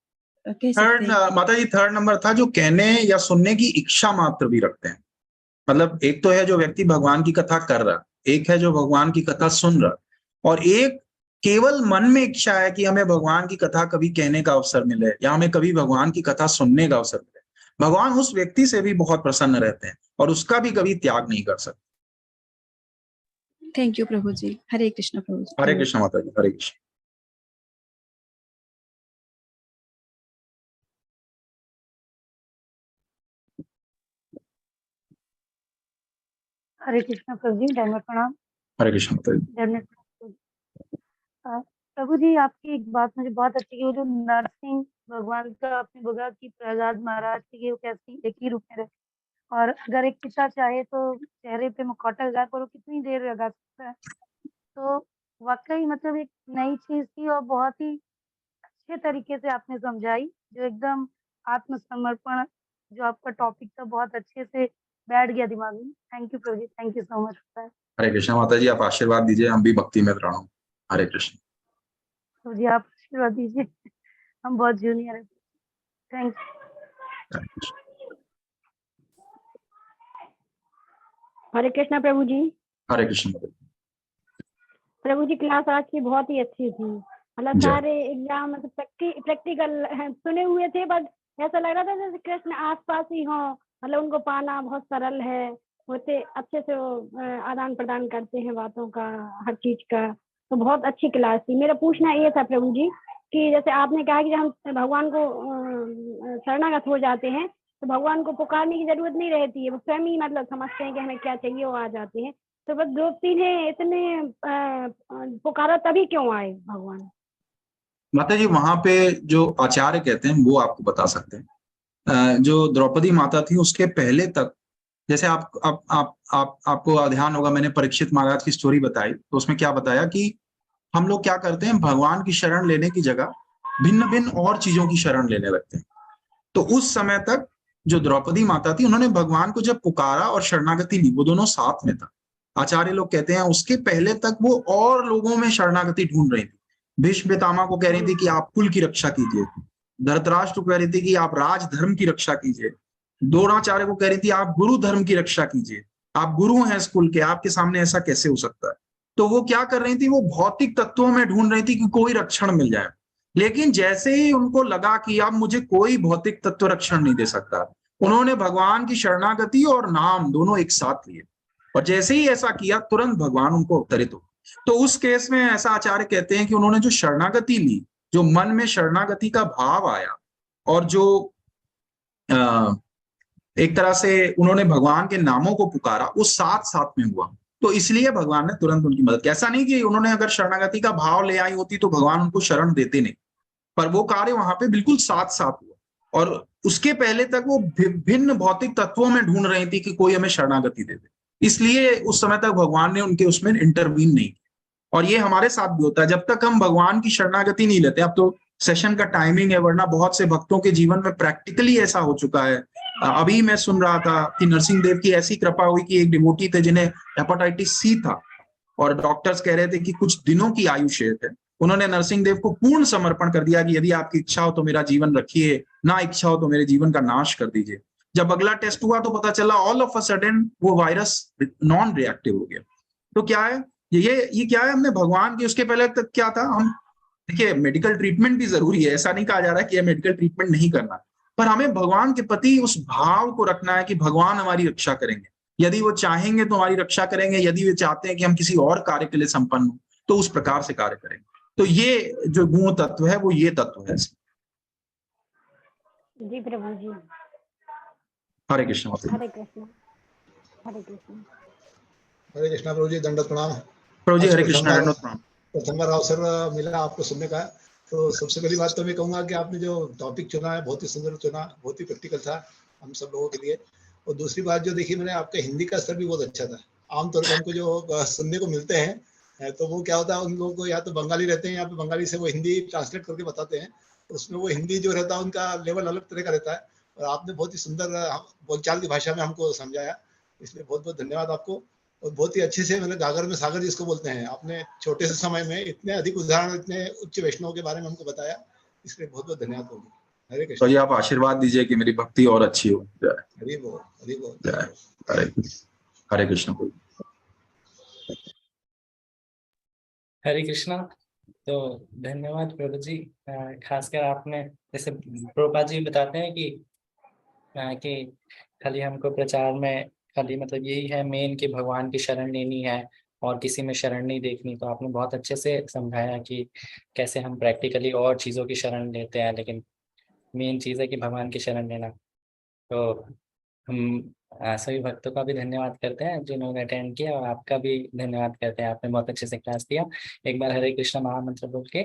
कह सकते थर्ड हैं। माता जी, थर्ड नंबर था जो कहने या सुनने की इच्छा मात्र भी रखते हैं। मतलब एक तो है जो व्यक्ति भगवान की कथा कर रहा, एक है जो भगवान की कथा सुन रहा, और एक केवल मन में इच्छा है कि हमें भगवान की कथा कभी कहने का अवसर मिले या हमें कभी भगवान की कथा सुनने का अवसर मिले। भगवान उस व्यक्ति से भी बहुत प्रसन्न रहते हैं और उसका भी कभी त्याग नहीं कर सकते। थैंक यू प्रभु जी। हरे कृष्ण प्रभु जी। हरे कृष्ण माता जी, हरे कृष्ण। हरे कृष्ण प्रभु जी, दंडवत प्रणाम। हरे कृष्ण माता जी। दंडवत प्रणाम। प्रभु जी, आपकी एक बात मुझे बहुत अच्छी लगी, वो जो नरसिंह भगवान का आपने बोला कि प्रहलाद महाराज के वो कैसे एक ही रूप में रहे, और अगर एक पिता चाहे तो चेहरे पे मुखौटा लगा कर वो कितनी देर लगा सकता है। तो वाकई मतलब एक नई चीज थी और बहुत ही अच्छे तरीके से आपने समझाई, जो एकदम आत्मसमर्पण जो आपका टॉपिक था, बहुत अच्छे से बैठ गया दिमाग में। थैंक यू प्रभु जी, thank you so much. Hare Krishna माता जी, आप आशीर्वाद दीजिए, हम भी भक्ति में दृढ़ हों। हरे कृष्ण। तो जी आप आशीर्वाद दीजिए, हम बहुत जूनियर हैं। Thank you. हरे कृष्ण। हरे कृष्णा प्रभु जी। हरे कृष्ण माता जी। प्रभु जी, क्लास आज की बहुत ही अच्छी थी। मतलब जय। सारे एग्जाम मतलब प्रैक्टिकल सुने हुए थे, बस ऐसा लग रहा था जैसे कृष्ण आसपास ही हो। मतलब उनको पाना बहुत सरल है, होते अच्छे से वो आदान प्रदान करते हैं बातों का, हर चीज का। तो बहुत अच्छी क्लास थी। मेरा पूछना ये था प्रभु जी कि जैसे आपने कहा कि जब हम भगवान को शरणागत हो जाते हैं तो भगवान को पुकारने की जरूरत नहीं रहती है, वो स्वयं ही मतलब समझते हैं कि हमें क्या चाहिए, वो आ जाते हैं। तो बस द्रौपदी ने इतने पुकारा, तभी क्यों आए भगवान? माता जी, वहां पे जो आचार्य कहते हैं वो आपको बता सकते हैं। जो द्रौपदी माता थी उसके पहले तक, जैसे आपको ध्यान होगा, मैंने परीक्षित महाराज की स्टोरी बताई, तो उसमें क्या बताया कि हम लोग क्या करते हैं, भगवान की शरण लेने की जगह भिन्न भिन्न और चीजों की शरण लेने लगते हैं। तो उस समय तक जो द्रौपदी माता थी, उन्होंने भगवान को जब पुकारा और शरणागति ली, वो दोनों साथ में था। आचार्य लोग कहते हैं उसके पहले तक वो और लोगों में शरणागति ढूंढ रही थी। भीष्म पितामह को कह रही थी कि आप कुल की रक्षा कीजिए, धृतराष्ट्र को कह रही थी कि आप राज धर्म की रक्षा कीजिए, द्रोणाचार्य को कह रही थी आप गुरु धर्म की रक्षा कीजिए, आप गुरु हैं स्कूल के, आपके सामने ऐसा कैसे हो सकता है। तो वो क्या कर रही थी, वो भौतिक तत्वों में ढूंढ रही थी कि कोई रक्षण मिल जाए। लेकिन जैसे ही उनको लगा कि अब मुझे कोई भौतिक तत्व रक्षण नहीं दे सकता, उन्होंने भगवान की शरणागति और नाम दोनों एक साथ लिए, और जैसे ही ऐसा किया तुरंत भगवान उनको अवतरित हो। तो उस केस में ऐसा आचार्य कहते हैं कि उन्होंने जो शरणागति ली, जो मन में शरणागति का भाव आया, और जो एक तरह से उन्होंने भगवान के नामों को पुकारा, वो साथ साथ में हुआ। तो इसलिए भगवान ने तुरंत उनकी मदद की। ऐसा नहीं कि उन्होंने अगर शरणागति का भाव ले आई होती तो भगवान उनको शरण देते नहीं, पर वो कार्य वहां पे बिल्कुल साथ साथ हुआ। और उसके पहले तक वो भिन्न भौतिक तत्वों में ढूंढ रही थी कि कोई हमें शरणागति दे दे, इसलिए उस समय तक भगवान ने उनके उसमें इंटरवीन नहीं किया। और ये हमारे साथ भी होता है, जब तक हम भगवान की शरणागति नहीं लेते। अब तो सेशन का टाइमिंग है, वरना बहुत से भक्तों के जीवन में प्रैक्टिकली ऐसा हो चुका है। अभी मैं सुन रहा था कि नरसिंह देव की ऐसी कृपा हुई कि एक डिवोटी थे जिन्हें हेपेटाइटिस सी था, और डॉक्टर्स कह रहे थे कि कुछ दिनों की आयु शेष है। उन्होंने नरसिंह देव को पूर्ण समर्पण कर दिया कि यदि आपकी इच्छा हो तो मेरा जीवन रखिए, ना इच्छा हो तो मेरे जीवन का नाश कर दीजिए। जब अगला टेस्ट हुआ तो पता चला ऑल ऑफ अ सडन वो वायरस नॉन रिएक्टिव हो गया। तो क्या है ये क्या है, हमने भगवान की, उसके पहले तक क्या था, हम देखिए मेडिकल ट्रीटमेंट भी जरूरी है, ऐसा नहीं कहा जा रहा है कि मेडिकल ट्रीटमेंट नहीं करना, पर हमें भगवान के प्रति उस भाव को रखना है कि भगवान हमारी रक्षा करेंगे। यदि वो चाहेंगे तो हमारी रक्षा करेंगे, यदि वे चाहते हैं कि हम किसी और कार्य के लिए संपन्न हो तो उस प्रकार से कार्य करेंगे। तो ये जो गुण तत्व है वो ये तत्व है। जी प्रभु जी। हरे कृष्ण माता जी। हरे कृष्ण। हरे कृष्ण। हरे कृष्णा प्रभु जी, दंडवत प्रणाम। प्रभु जी आज हरे कृष्ण, दंडवत प्रणाम। प्रथम बार अवसर मिला आपको सुनने का। तो सबसे पहली बात तो मैं कहूँगा कि आपने जो टॉपिक चुना है बहुत ही सुंदर चुना, बहुत ही प्रैक्टिकल था हम सब लोगों के लिए। और दूसरी बात जो देखी मैंने, आपका हिंदी का स्तर भी बहुत अच्छा था। आमतौर पर हमको जो सुनने को मिलते हैं तो वो क्या होता है, उन लोगों को या तो बंगाली रहते हैं या फिर बंगाली से वो हिंदी ट्रांसलेट करके बताते हैं, उसमें वो हिंदी जो रहता है उनका लेवल अलग तरह का रहता है। और आपने बहुत ही सुंदर बोलचाल की भाषा में हमको समझाया, इसलिए बहुत बहुत धन्यवाद आपको। और बहुत ही अच्छे से, मतलब गागर में सागर जिसको बोलते हैं, आपने छोटे से समय में इतने अधिक उदाहरण, इतने उच्च वैष्णव के बारे में हमको बताया, इसलिए बहुत बहुत धन्यवाद होगी। हरे कृष्ण। तो ये आप आशीर्वाद दीजिए कि मेरी भक्ति और अच्छी हो जाए। हरि बोल, हरि बोल। जय हरे कृष्ण। हरे कृष्णा। तो धन्यवाद प्रभु जी। खासकर आपने, जैसे प्रभुपाद जी बताते हैं कि खाली हमको प्रचार में खाली मतलब यही है मेन कि भगवान की शरण लेनी है और किसी में शरण नहीं देखनी। तो आपने बहुत अच्छे से समझाया कि कैसे हम प्रैक्टिकली और चीज़ों की शरण लेते हैं, लेकिन मेन चीज़ है कि भगवान की शरण लेना। तो हम सभी भक्तों का भी धन्यवाद करते हैं जिन्होंने अटेंड किया, और आपका भी धन्यवाद करते हैं, आपने बहुत अच्छे से क्लास दिया। एक बार हरे कृष्णा महामंत्र बोल के,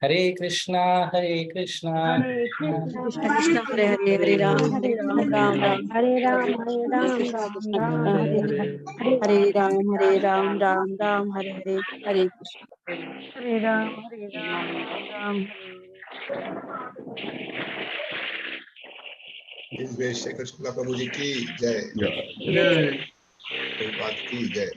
हरे कृष्णा हरे कृष्णा हरे कृष्ण कृष्ण कृष्ण हरे हरे, हरे राम राम राम। हरे राम राम राम हरे हरे राम राम हरे हरे, हरे कृष्ण। हरे राम राम दिव्य शेखर शुक्ला प्रभु जी की जय। जय प्रभुपाद की जय।